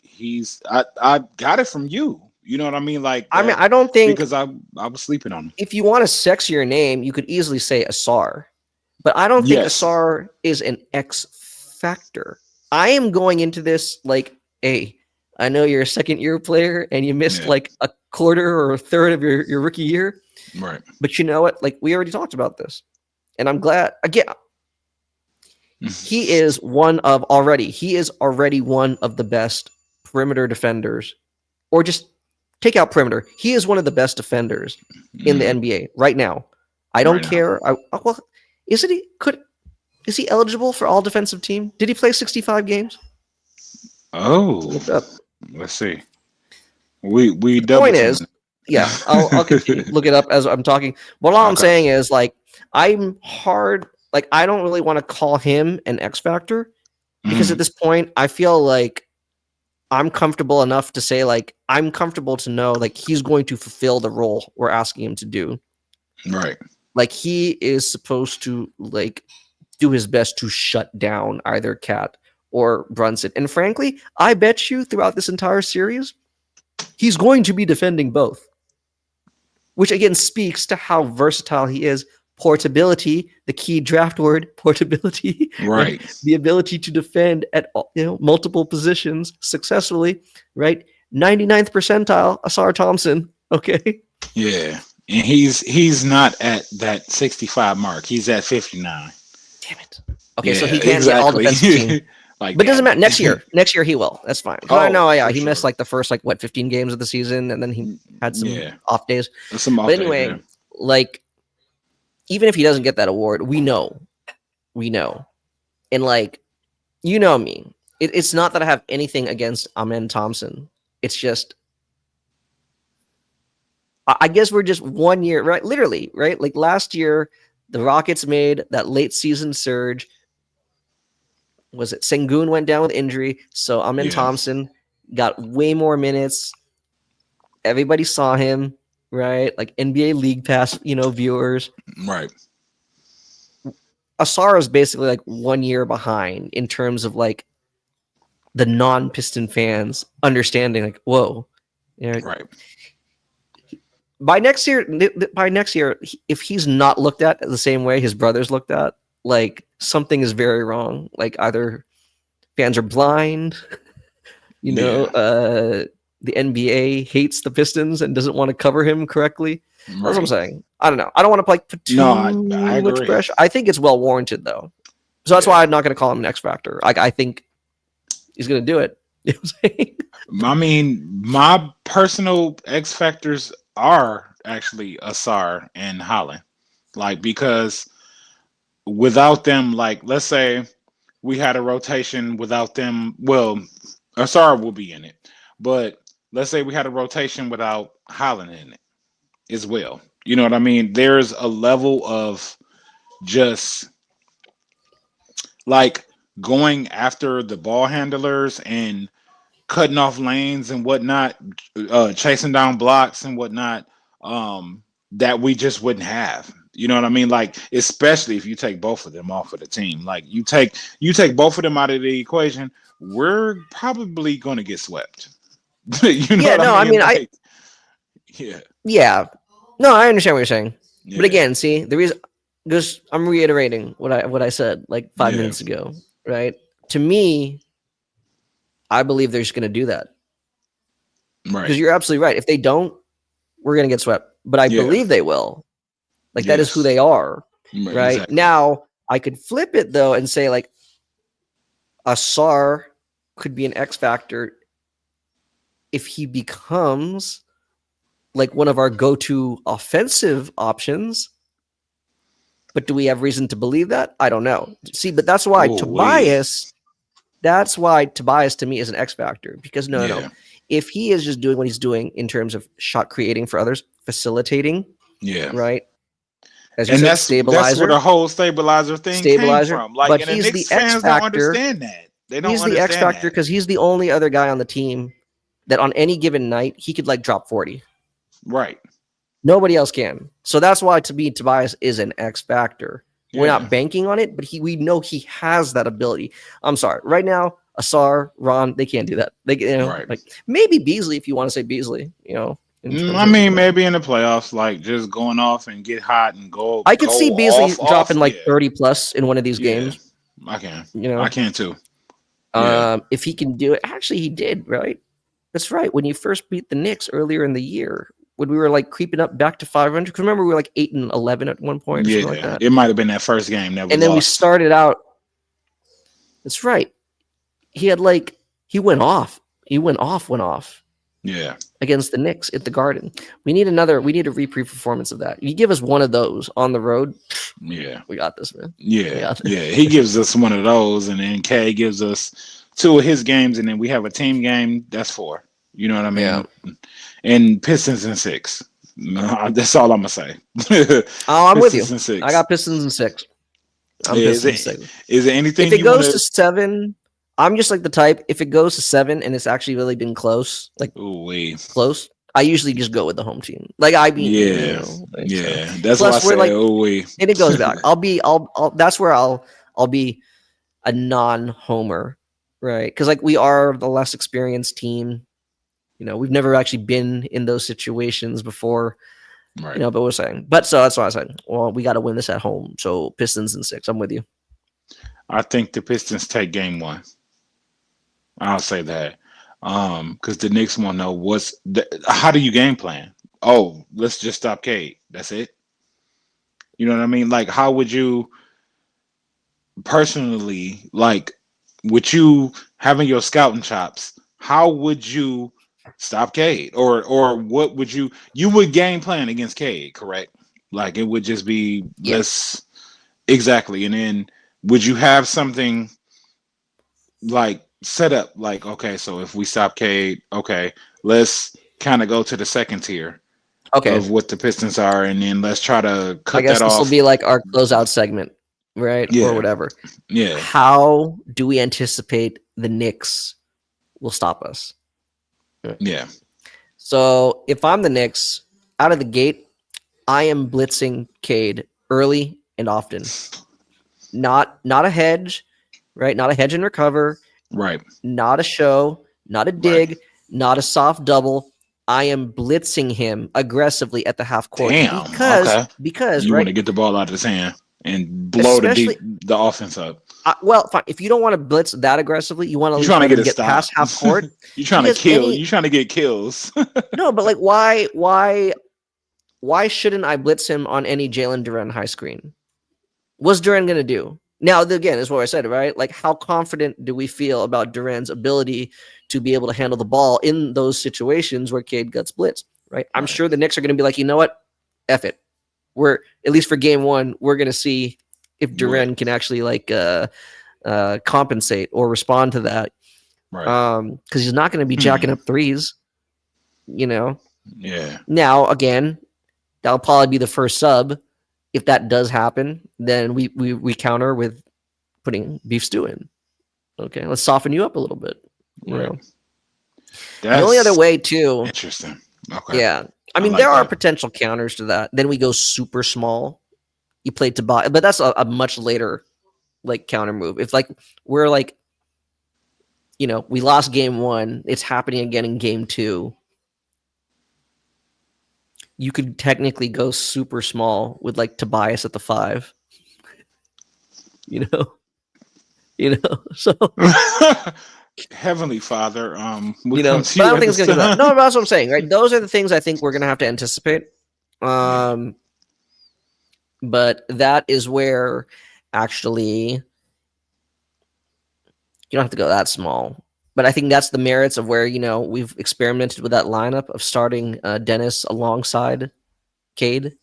I got it from you. You know what I mean? Like that, I don't think because I was sleeping on him. if you want a sexier name, you could easily say Asar. But I don't think Yes. Asar is an X factor. I am going into this like, hey, I know you're a second year player and you missed Yeah. like a quarter or a third of your rookie year. Right. But you know what? Like we already talked about this. And I'm glad again, he is already one of the best perimeter defenders, or just take out perimeter. He is one of the best defenders in the Mm, NBA right now. I don't right now. care. Well, isn't he? Is he eligible for all defensive team? Did he play 65 games? Oh, Look it up. let's see. We The double point is, teaming. yeah, I'll continue. Look it up as I'm talking. But all I'm Okay. saying is, like, I'm hard. Like, I don't really want to call him an X factor because at Mm, this point, I feel like I'm comfortable enough to say, like, I'm comfortable to know, like, he's going to fulfill the role we're asking him to do. right. Like, he is supposed to, like, do his best to shut down either Cat or Brunson. And frankly, I bet you throughout this entire series, he's going to be defending both, which again speaks to how versatile he is. Portability, the key draft word, portability, right? Right. The ability to defend at multiple positions successfully, right? 99th percentile, Asar Thompson. Okay. Yeah. And he's not at that 65 mark. He's at 59. Damn it. Okay, so Yeah, he can't get all exactly. defensive team. Like But it doesn't that. matter. Next year he will. That's fine. Because I Oh, know, yeah, for he missed sure. like the first 15 games of the season, and then he had some Yeah. off days. Some But off days anyway, there. like, even if he doesn't get that award, we know, and like, you know me. It's not that I have anything against Amen Thompson. It's just, I guess we're just 1 year, right? Literally, right? Like last year, the Rockets made that late season surge. Was it Sengun went down with injury? So Amen Yeah. Thompson got way more minutes. Everybody saw him, right? Like NBA League Pass, viewers. Right. Asar is basically like 1 year behind in terms of like the non-Piston fans understanding, like, whoa, Right. by next year, if he's not looked at the same way his brothers looked at, like something is very wrong. Like either fans are blind, Yeah. the NBA hates the Pistons and doesn't want to cover him correctly. That's what I'm Right. saying. I don't know. I don't want to like put No, too I much agree. pressure. I think it's well warranted though. So that's Yeah. why I'm not going to call him an X factor. Like I think he's going to do it. You know what I'm saying? I mean, my personal X factors are actually Asar and Holland. Like because without them, like let's say we had a rotation without them. Well, Asar will be in it, but let's say we had a rotation without Holland in it as well. You know what I mean? There's a level of just like going after the ball handlers and cutting off lanes and whatnot, chasing down blocks and whatnot, that we just wouldn't have. You know what I mean? Like, especially if you take both of them off of the team. Like you take both of them out of the equation, we're probably gonna get swept. You know Yeah. what I No. I mean? mean, Like, yeah, yeah. No, I understand what you're saying. But yeah, again, see, the reason, just I'm reiterating what I said like five yeah, minutes ago, right? To me, I believe they're just going to do that right, because you're absolutely right. If they don't, we're going to get swept. But I yeah, believe they will. Like that is who yes, they are, right, right? exactly. Now, I could flip it though and say like Asar could be an X factor if he becomes like one of our go-to offensive options. But do we have reason to believe that? I don't know. See, but Oh, wait, That's why Tobias to me is an X factor because no. yeah, If he is just doing what he's doing in terms of shot creating for others, facilitating, yeah. right? As you And said, that's where the whole stabilizer thing came stabilizer. from. Like, But and the he's Knicks the X fans don't factor. understand that. They don't He's the X understand factor that. because he's the only other guy on the team that on any given night he could like drop 40. Right. Nobody else can. So that's why to me Tobias is an X factor. We're Yeah. not banking on it, but we know he has that ability. I'm sorry. Right now, Asar, Ron, they can't do that. They Right. like maybe Beasley if you want to say Beasley, in terms I of mean, like maybe in the playoffs, like just going off and get hot and go I could go see Beasley off. dropping like Yeah. 30 plus in one of these Yeah. games, I can. you I know. can too. Yeah. If he can do it. Actually, he did, right? That's right. When you first beat the Knicks earlier in the year, when we were like creeping up back to 500, because remember we were like 8-11 at one point or something like Yeah. that. It might have been that first game that we And then we lost. started out. That's right. He had like he went off. He went off Yeah, against the Knicks at the Garden. We need another. We need a reprieve performance of that. You give us one of those on the road, yeah, we got this, man. We yeah, got this. yeah. He gives us one of those, and then K gives us two of his games, and then we have a team game. That's four. You know what I Yeah. mean? And Pistons in six. No, that's all I'm gonna say. Oh, I'm with you. Pistons in I six. got Pistons in 6. I'm Is Pistons in it 6. is there If anything it you want goes to to? 7, I'm just like the type. If it goes to 7 and it's actually really been close, like Ooh, wee. close, I usually just go with the home team. Like I mean, Yeah, like so. yeah. That's why I Plus, we're say, like, oh, wee. and it goes back. I'll. That's where I'll be a non-homer, right? Because like we are the less experienced team. We've never actually been in those situations before. Right. But we're saying, but so that's why I said, well, we got to win this at home. So Pistons in 6. I'm with you. I think the Pistons take game one. I'll say that. Because the Knicks want to know how do you game plan? Oh, let's just stop Cade. That's it. You know what I mean? Like, how would you personally, like, with you having your scouting chops, how would you stop Cade? Or what would you would game plan against Cade, correct? Like, it would just be Yes. let's exactly, and then would you have something like set up like okay, so if we stop Cade, okay, let's kind of go to the second tier Okay. of what the Pistons are, and then let's try to I cut that guess this will off. be like our closeout segment, right? Or Yeah, whatever. yeah, How do we anticipate the Knicks will stop us? Right. yeah. So if I'm the Knicks, out of the gate, I am blitzing Cade early and often. Not a hedge, right? Not a hedge and recover, Right, not a show, not a right. dig, not a soft double. I am blitzing him aggressively at the half court Damn. because Okay. because You want right, to get the ball out of his hand and blow especially the offense up. well, fine. If you don't want to blitz that aggressively, you want to at You least trying to let get him a get stop. past half court You trying to because kill. You trying to get kills. no, but like why shouldn't I blitz him on any Jalen Duren high screen? What's Duren gonna do? Now, again, is what I said, right? Like, how confident do we feel about Duran's ability to be able to handle the ball in those situations where Cade gets blitzed, right? I'm Right, sure the Knicks are going to be like, you know what? F it. We're at least for game one, we're going to see if what? Duran can actually compensate or respond to that. Right. Because he's not going to be jacking Hmm. up threes, you know. Yeah. Now, again, that'll probably be the first sub. If that does happen, then we counter with putting beef stew in. Okay, let's soften you up a little bit. You Right. know, the only other That's way too, interesting. Okay. yeah. I I mean, there like are that. potential counters to that. Then we go super small. You play to buy, but that's a much later like counter move. If like we're like, we lost game one, it's happening again in game two. You could technically go super small with like Tobias at the 5. You know, So Heavenly Father, we come to but I you don't at think it's this gonna go that. time. No, but that's what I'm saying, right? Those are the things I think we're gonna have to anticipate. Yeah. Um, but that is where actually you don't have to go that small. But I think that's the merits of where we've experimented with that lineup of starting Dennis alongside Cade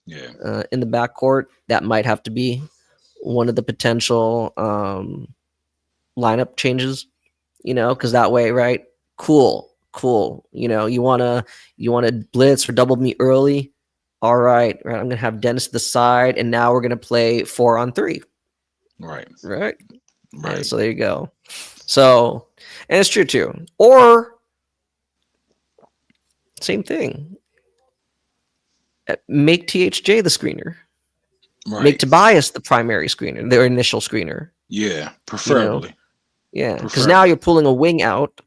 Yeah. in the backcourt. That might have to be one of the potential lineup changes. Because that way, right? Cool. You wanna blitz or double me early. All right. I'm gonna have Dennis to the side, and now we're gonna play 4-on-3. Right. Right. And Right. so there you go. So, and it's true too. Or same thing. Make THJ the screener. Make Right. Tobias the primary screener, their initial screener. Yeah. You know, Preferably. yeah, because now Preferably. you're pulling a wing out,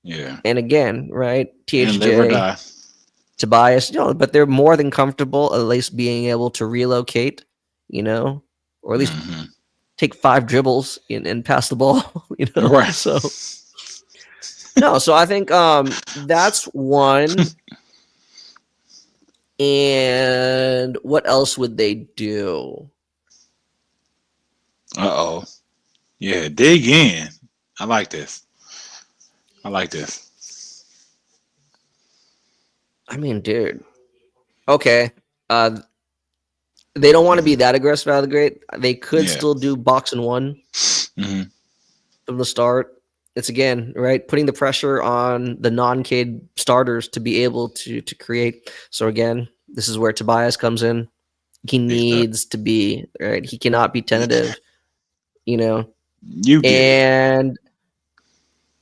Yeah. and again, right? And live or THJ, die. Tobias, but they're more than comfortable at least being able to relocate, or at least Hmm. take 5 dribbles and pass the ball, Right. So no, so I think that's one. And what else would they do? Uh oh. Yeah, dig in. I like this. I like this. I mean, dude. Okay. Uh, they don't want to be that aggressive out of the gate. They could Yeah. still do box and one Hmm. from the start. It's again right putting the pressure on the non-Cade starters to be able to create. So again, this is where Tobias comes in. He Exactly. needs to be right. He cannot be tentative, you know. You get it. And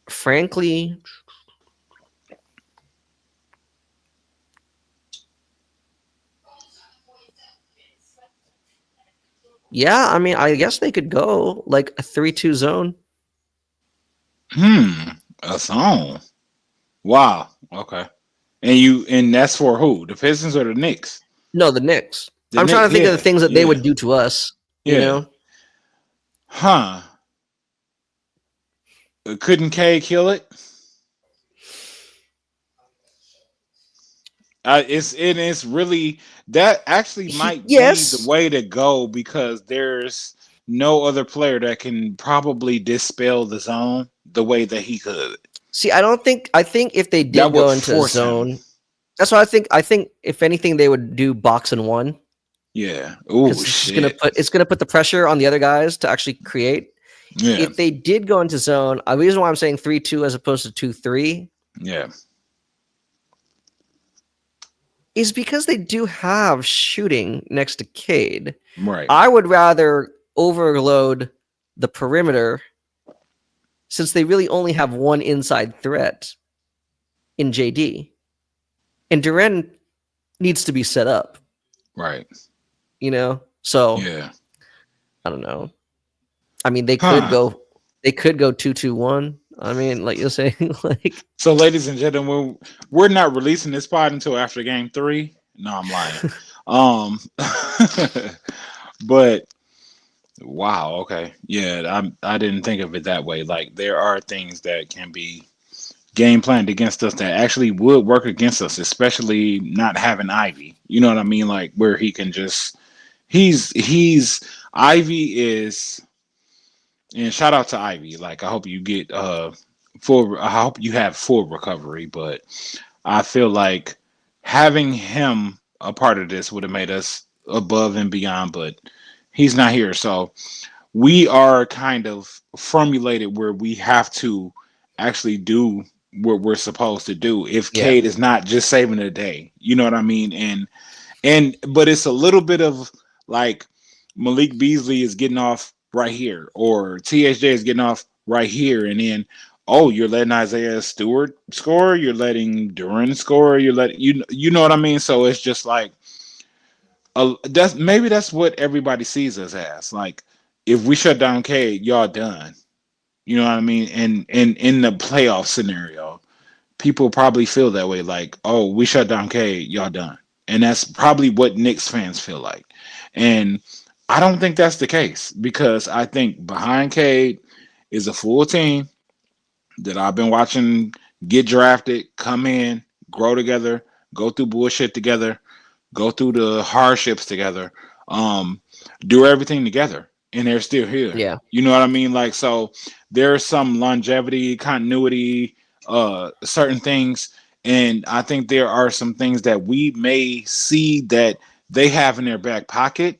frankly, yeah, I mean, I guess they could go like a 3-2 zone. A song. Wow. Okay. And that's for who? The Pistons or the Knicks? No, the Knicks. The I'm trying Knicks. to think of the Yeah. things that they Yeah. would do to us, you Yeah. know? Huh. Couldn't K kill it? It's really that actually might be the Yes. way to go because there's no other player that can probably dispel the zone the way that he could. See, I think if they That did would go into a force him. zone, that's what I think. I think if anything, they would do box and one Yeah. Oh because shit. it's gonna put the pressure on the other guys to actually create. Yeah. If they did go into zone, the reason why I'm saying 3-2 as opposed to 2-3 Yeah. is because they do have shooting next to Cade. Right. I would rather overload the perimeter since they really only have one inside threat in JD. And Duran needs to be set up, Right. you know? So Yeah. I don't know. I mean, Huh. they could go 2-2-1. I mean, like you're saying, like So, ladies and gentlemen, we're not releasing this pod until after game three. No, I'm lying. Um, but wow, okay, yeah, I didn't think of it that way. Like there are things that can be game planned against us that actually would work against us, especially not having Ivy. You know what I mean? Like where he can just he's Ivy is and shout out to Ivy. Like I hope you get full. I hope you have full recovery, but I feel like having him a part of this would have made us above and beyond, but he's not here. So we are kind of formulated where we have to actually do what we're supposed to do. If yeah. Cade is not just saving the day, you know what I mean? And but it's a little bit of like Malik Beasley is getting off right here, or THJ is getting off right here, and then oh, you're letting Isaiah Stewart score, you're letting Duran score, you're letting you know what I mean. So it's just like that's maybe that's what everybody sees us as. Like if we shut down Cade, y'all done. You know what I mean? And in the playoff scenario, people probably feel that way. Like, oh, we shut down Cade, y'all done. And that's probably what Knicks fans feel like. And I don't think that's the case because I think behind Cade is a full team that I've been watching get drafted, come in, grow together, go through bullshit together, go through the hardships together, um, do everything together, and they're still here. Yeah. You know what I mean? Like so, there's some longevity, continuity, certain things, and I think there are some things that we may see that they have in their back pocket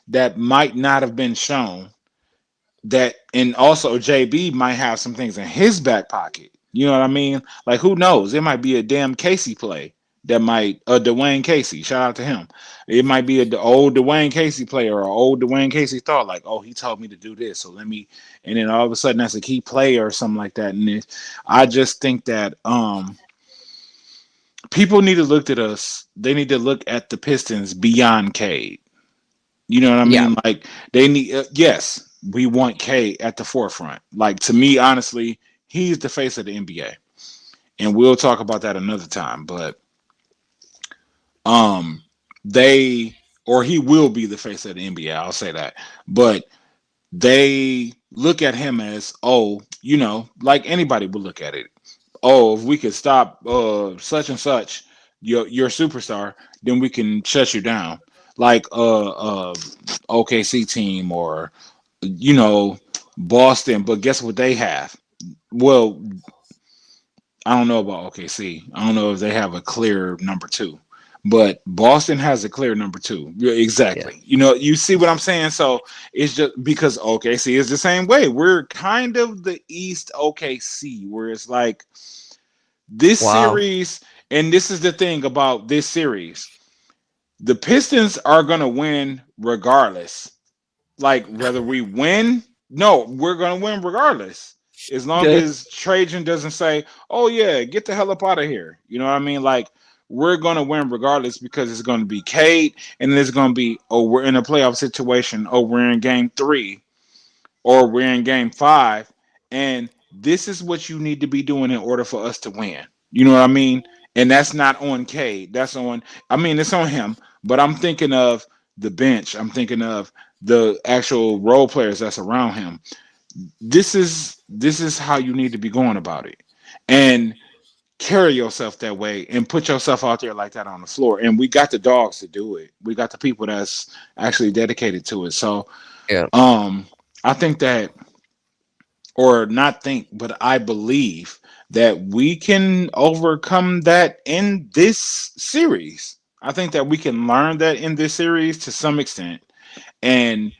that might not have been shown that and also JB might have some things in his back pocket. You know what I mean? Like who knows? It might be a damn Casey play that might Dwayne Casey. Shout out to him. It might be a old Dwayne Casey player or old Dwayne Casey thought like, oh, he told me to do this, so let me. And then all of a sudden that's a key player or something like that. And I just think that people need to look at us. They need to look at the Pistons beyond Cade. You know what I Yeah. mean? Like they need. Yes, we want K at the forefront. Like to me, honestly, he's the face of the NBA, and we'll talk about that another time. But um, they or he will be the face of the NBA. I'll say that. But they look at him as oh, you know, like anybody would look at it. Oh, if we could stop such and such, your superstar, then we can shut you down. Like OKC team or you know Boston, but guess what they have? Well, I don't know about OKC. I don't know if they have a clear number two, but Boston has a clear number two. Yeah, Yeah. exactly. You know, you see what I'm saying? So it's just because OKC is the same way. We're kind of the East OKC, where it's like this Wow. series, and this is the thing about this series. The Pistons are gonna win regardless. Like whether we win, no, we're gonna win regardless. As long Okay. as Trajan doesn't say, "Oh yeah, get the hell up out of here," you know what I mean? Like we're gonna win regardless because it's gonna be Cade, and it's gonna be, oh, we're in a playoff situation, oh, we're in game three, or we're in game five, and this is what you need to be doing in order for us to win. You know what I mean? And that's not on Cade. That's on. I mean, it's on him. But I'm thinking of the bench. I'm thinking of the actual role players that's around him. This is how you need to be going about it, and carry yourself that way, and put yourself out there like that on the floor. And we got the dogs to do it. We got the people that's actually dedicated to it. So, Yeah. um, I think that, or not think, but I believe that we can overcome that in this series. I think that we can learn that in this series to some extent, and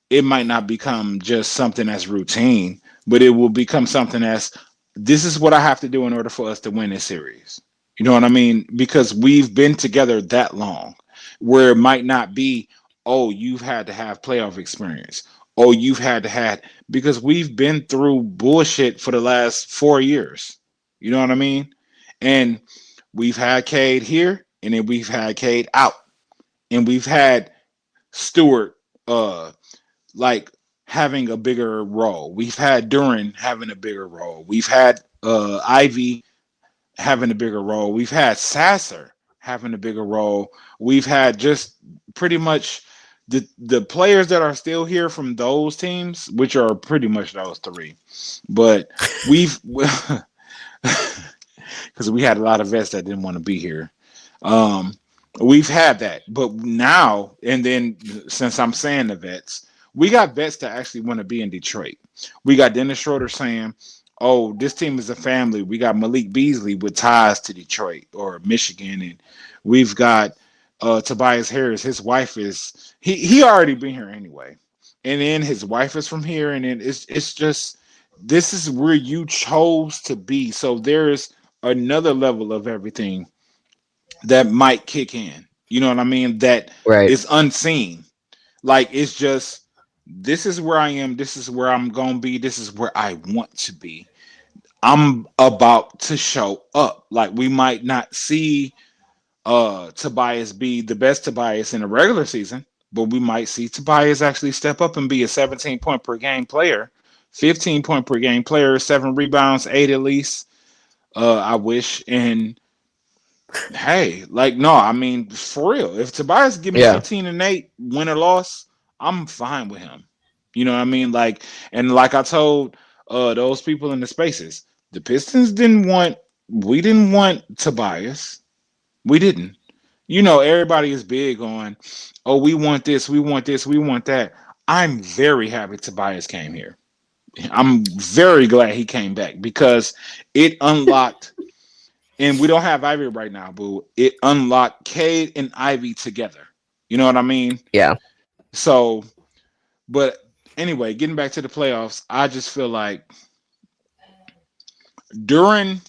it might not become just something that's routine, but it will become something that's, this is what I have to do in order for us to win this series. You know what I mean? Because we've been together that long, where it might not be, oh, you've had to have playoff experience. Oh, you've had to had, because we've been through bullshit for the last 4 years. You know what I mean? And we've had Cade here, and then we've had Cade out, and we've had Stewart like having a bigger role. We've had Duran having a bigger role. We've had Ivy having a bigger role. We've had Sasser having a bigger role. We've had just pretty much the players that are still here from those teams, which are pretty much those three. But we've because we had a lot of vets that didn't want to be here. Um, we've had that, but now, and then since I'm saying the vets, we got vets that actually want to be in Detroit. We got Dennis Schroeder saying, "Oh, this team is a family." We got Malik Beasley with ties to Detroit or Michigan, and we've got Tobias Harris. His wife is, he already been here anyway, and then his wife is from here, and then it's just, this is where you chose to be. So there's another level of everything that might kick in. You know what I mean? That Right. is unseen. Like it's just, this is where I am. This is where I'm gonna be. This is where I want to be. I'm about to show up. Like we might not see Tobias be the best Tobias in the regular season, but we might see Tobias actually step up and be a 17-point per game player, 15-point per game player, 7 rebounds, 8 at least. I wish. And hey, like no, I mean for real. If Tobias give me Yeah. 15 and 8, win or loss, I'm fine with him. You know what I mean? Like, and like I told those people in the spaces, the Pistons didn't want, we didn't want Tobias. We didn't. You know, everybody is big on, oh, we want this, we want this, we want that. I'm very happy Tobias came here. I'm very glad he came back because it unlocked, and we don't have Ivy right now, but it unlocked Cade and Ivy together. You know what I mean? Yeah. So, but anyway, getting back to the playoffs, I just feel like Duran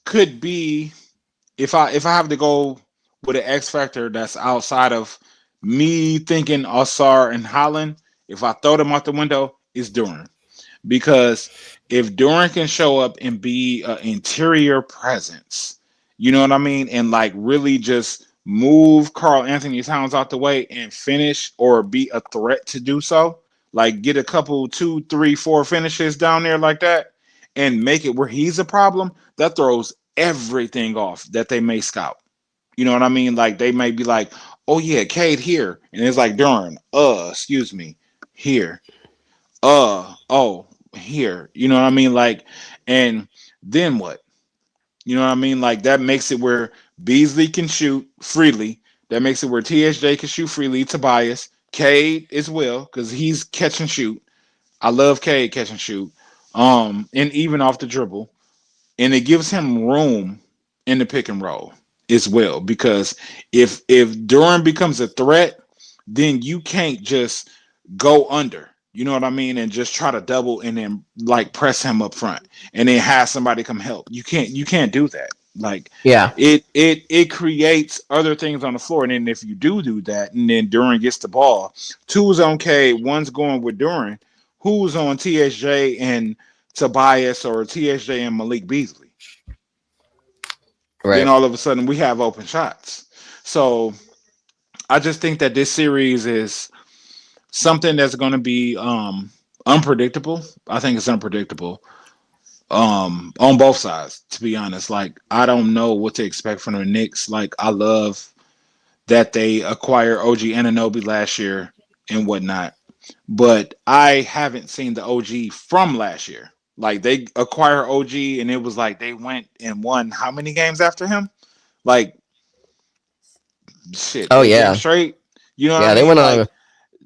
could be, if I have to go with an X factor that's outside of me thinking Osar and Holland, if I throw them out the window, it's Duran. Because if Duran can show up and be an interior presence, you know what I mean, and like really just move Carl Anthony Towns out the way and finish or be a threat to do so, like get a couple, two, three, four finishes down there like that, and make it where he's a problem, that throws everything off that they may scout. You know what I mean? Like they may be like, "Oh yeah, Cade here," and it's like Duran, excuse me, here, oh, here. You know what I mean? Like, and then what? You know what I mean? Like that makes it where Beasley can shoot freely. That makes it where TSJ can shoot freely. Tobias, Cade as well, because he's catch and shoot. I love Cade catch and shoot. And even off the dribble. And it gives him room in the pick and roll as well. Because if Durham becomes a threat, then you can't just go under. You know what I mean? And just try to double and then like press him up front and then have somebody come help. You can't do that. Like Yeah. it creates other things on the floor. And then if you do that and then Duran gets the ball, two's on K, one's going with Duran, who's on TSJ and Tobias or TSJ and Malik Beasley. Then Right. all of a sudden we have open shots. So I just think that this series is something that's going to be unpredictable. I think it's unpredictable on both sides, to be honest. Like I don't know what to expect from the Knicks. Like I love that they acquired OG Ananobi last year and whatnot, but I haven't seen the OG from last year. Like they acquire OG and it was like they went and won how many games after him? Like shit, Oh 8 games yeah. straight. You know what I Yeah, they mean? went on Like a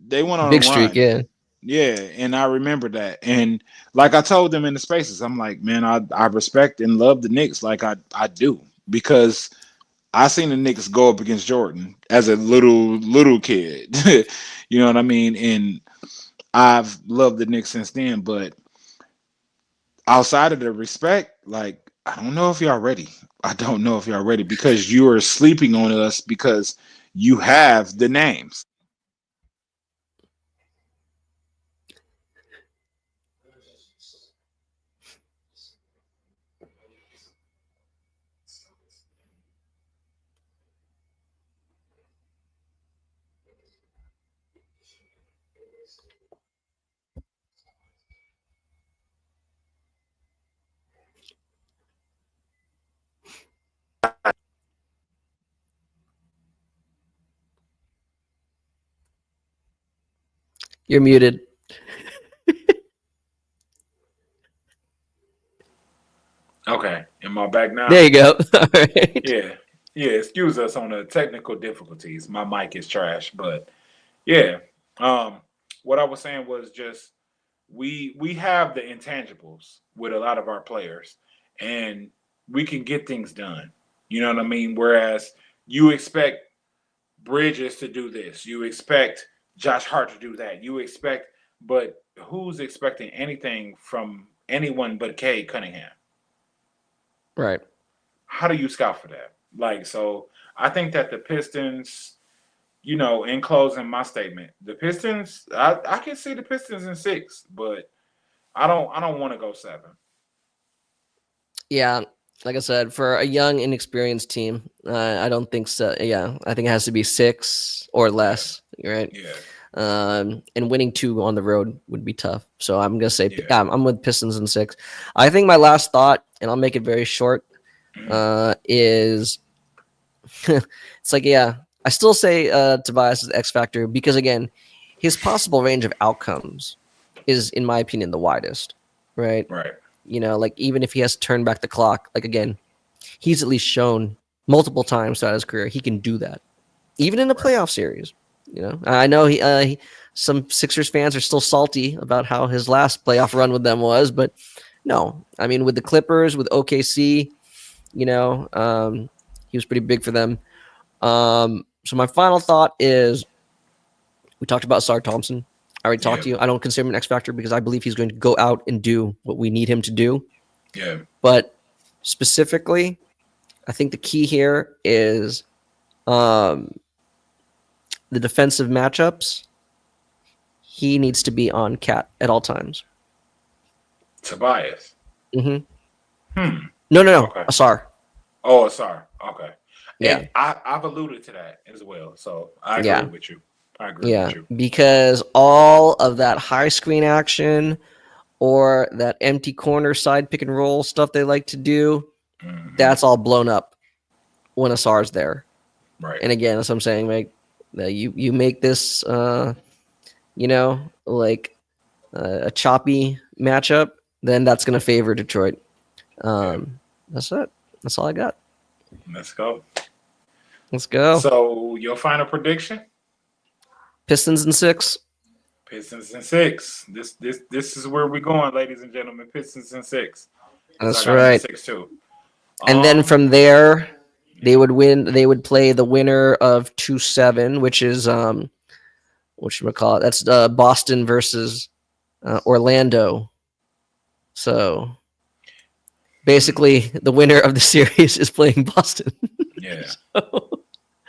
they went on a big streak, run. yeah. Yeah, and I remember that. And like I told them in the spaces, I'm like, man, I respect and love the Knicks like I do because I seen the Knicks go up against Jordan as a little kid. You know what I mean? And I've loved the Knicks since then, but outside of the respect, like I don't know if y'all ready. I don't know if y'all ready because you are sleeping on us because you have the names. You're muted. Okay, am I back There now? you go. All right. Yeah. Yeah, excuse us on the technical difficulties. My mic is trash, but yeah. Um what I was saying was just we have the intangibles with a lot of our players and we can get things done. You know what I mean? Whereas you expect Bridges to do this. You expect Josh Hart to do that. You expect but who's expecting anything from anyone but Kay Cunningham? Right. How do you scout for that? Like, so I think that the Pistons, in closing my statement, the Pistons, I can see the Pistons in six, but I don't want to go seven. Yeah, like I said, for a young, inexperienced team, I don't think so. Yeah, I think it has to be six or Yeah, less, right? yeah, And winning two on the road would be tough. So I'm gonna say, yeah. yeah, I'm with Pistons in six. I think my last thought, and I'll make it very short, Mhm. is it's like, yeah, I still say Tobias is the X factor because again, his possible range of outcomes is, in my opinion, the widest, right? Right, Like even if he has to turn back the clock, like again, he's at least shown multiple times throughout his career he can do that, even in a right. playoff series. I know some Sixers fans are still salty about how his last playoff run with them was, but no, I mean with the Clippers, with OKC, he was pretty big for them. So my final thought is we talked about Sar Thompson. I already talked Yeah, to you. I don't consider him an X factor because I believe he's going to go out and do what we need him to do. yeah, But specifically, I think the key here is um, the defensive matchups. He needs to be on Cat at all times. Tobias. Hmm. Hmm. No, no, no. Okay. Asar. Oh, sorry. Okay. Yeah, And I've alluded to that as well, so I agree yeah, with you. I agree yeah. with you. Because all of that high screen action or that empty corner side pick and roll stuff they like to do, Hmm. that's all blown up when Asar's there. Right. And again, as I'm saying, like you make this, like a choppy matchup, then that's going to favor Detroit. Yeah. That's it. That's all I got. Let's go. Let's go. So your final prediction? Pistons in six. Pistons in six. This is where we're going, ladies and gentlemen. Pistons in six. Because I That's got them in right. six too. And then Um, from there, they yeah. would win. They would play the winner of 2-7, which is what should we call it? That's Boston versus Orlando. So Hmm. basically, the winner of the series is playing Boston. Yeah. So,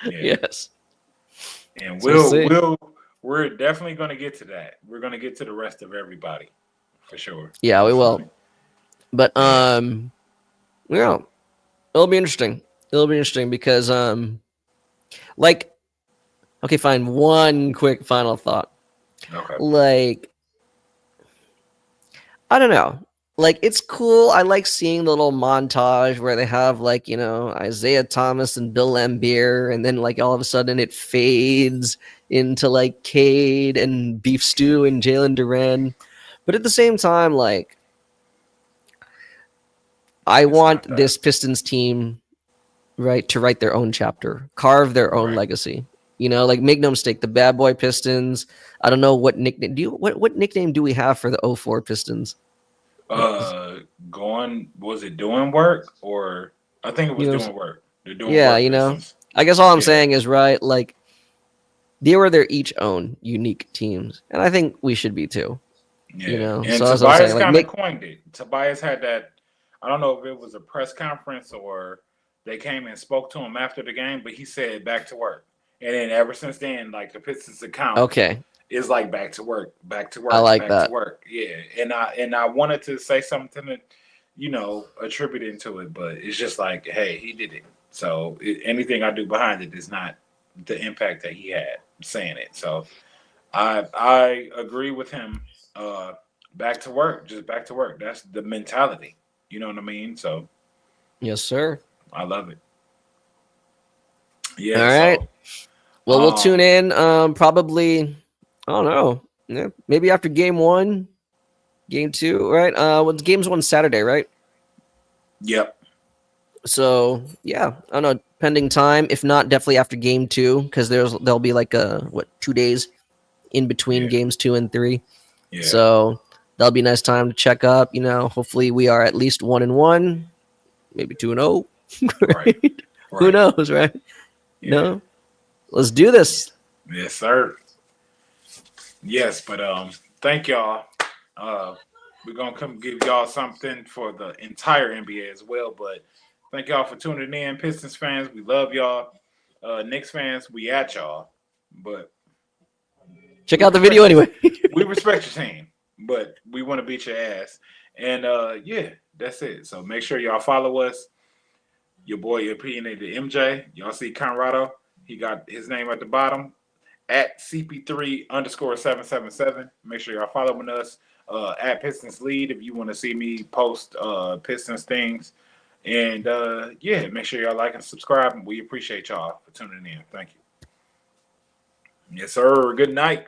Yeah. yes. And So we'll see. we're definitely gonna get to that. We're gonna get to the rest of everybody for sure. Yeah, we will. Definitely. But Yeah. yeah, it'll be interesting. It'll be interesting because like, okay, fine. One quick final thought. Okay. Like, I don't know. Like, it's cool. I like seeing the little montage where they have, like, Isaiah Thomas and Bill Laimbeer, and then, like, all of a sudden it fades into, like, Cade and Beef Stew and Jalen Duran. But at the same time, like, I It's want not that. this Pistons team, right, to write their own chapter, carve their own Right. legacy. Like, make no mistake, the Bad Boy Pistons. I don't know what nickname what nickname do we have for the '04 Pistons? Uh, going was it doing work or I think it You was know, doing work. They're doing yeah, work Pistons. I guess all I'm Yeah. saying is right. Like they were their each own unique teams, and I think we should be too. Yeah, and So as I'm saying, Tobias like kind of make coined it. Tobias had that. I don't know if it was a press conference or they came and spoke to him after the game, but he said back to work. And then ever since then, like the Pistons account okay, is like back to work, back to I work, like back to that. work. Yeah, and I wanted to say something that attributing to it, but it's just like, hey, he did it. So anything I do behind it is not the impact that he had saying it. So I agree with him. Uh, Back to work, just back to work. That's the mentality. You know what I mean? So Yes, sir. I love it. All Yeah. right. So Well, we'll tune um, in. Probably. I don't know. Yeah, maybe after game one, game two. Right. Game's one Saturday, right? yep, So yeah, I don't know. Pending time. If not, definitely after game two, because there'll be like 2 days in between yeah, games 2 and 3. yeah. So that'll be a nice time to check up. Hopefully we are at least 1-1, maybe 2-0. Right, Right? Who right. knows, right? Yeah, No, let's do this. yes, sir. Yes, but thank y'all. Uh, we're gonna come give y'all something for the entire NBA as well. But thank y'all for tuning in, Pistons fans. We love y'all. Knicks fans, we at y'all. But Check we out the video respect anyway. we respect your team, but we want to beat your ass. And yeah, that's it. So make sure y'all follow us. Your boy opinionated MJ. Y'all see Conrado. He got his name at the bottom at CP3 underscore 777. Make sure y'all following us at Pistons Lead if you want to see me post Pistons things. And yeah, make sure y'all like and subscribe. And we appreciate y'all for tuning in. Thank you. Yes, sir. Good night.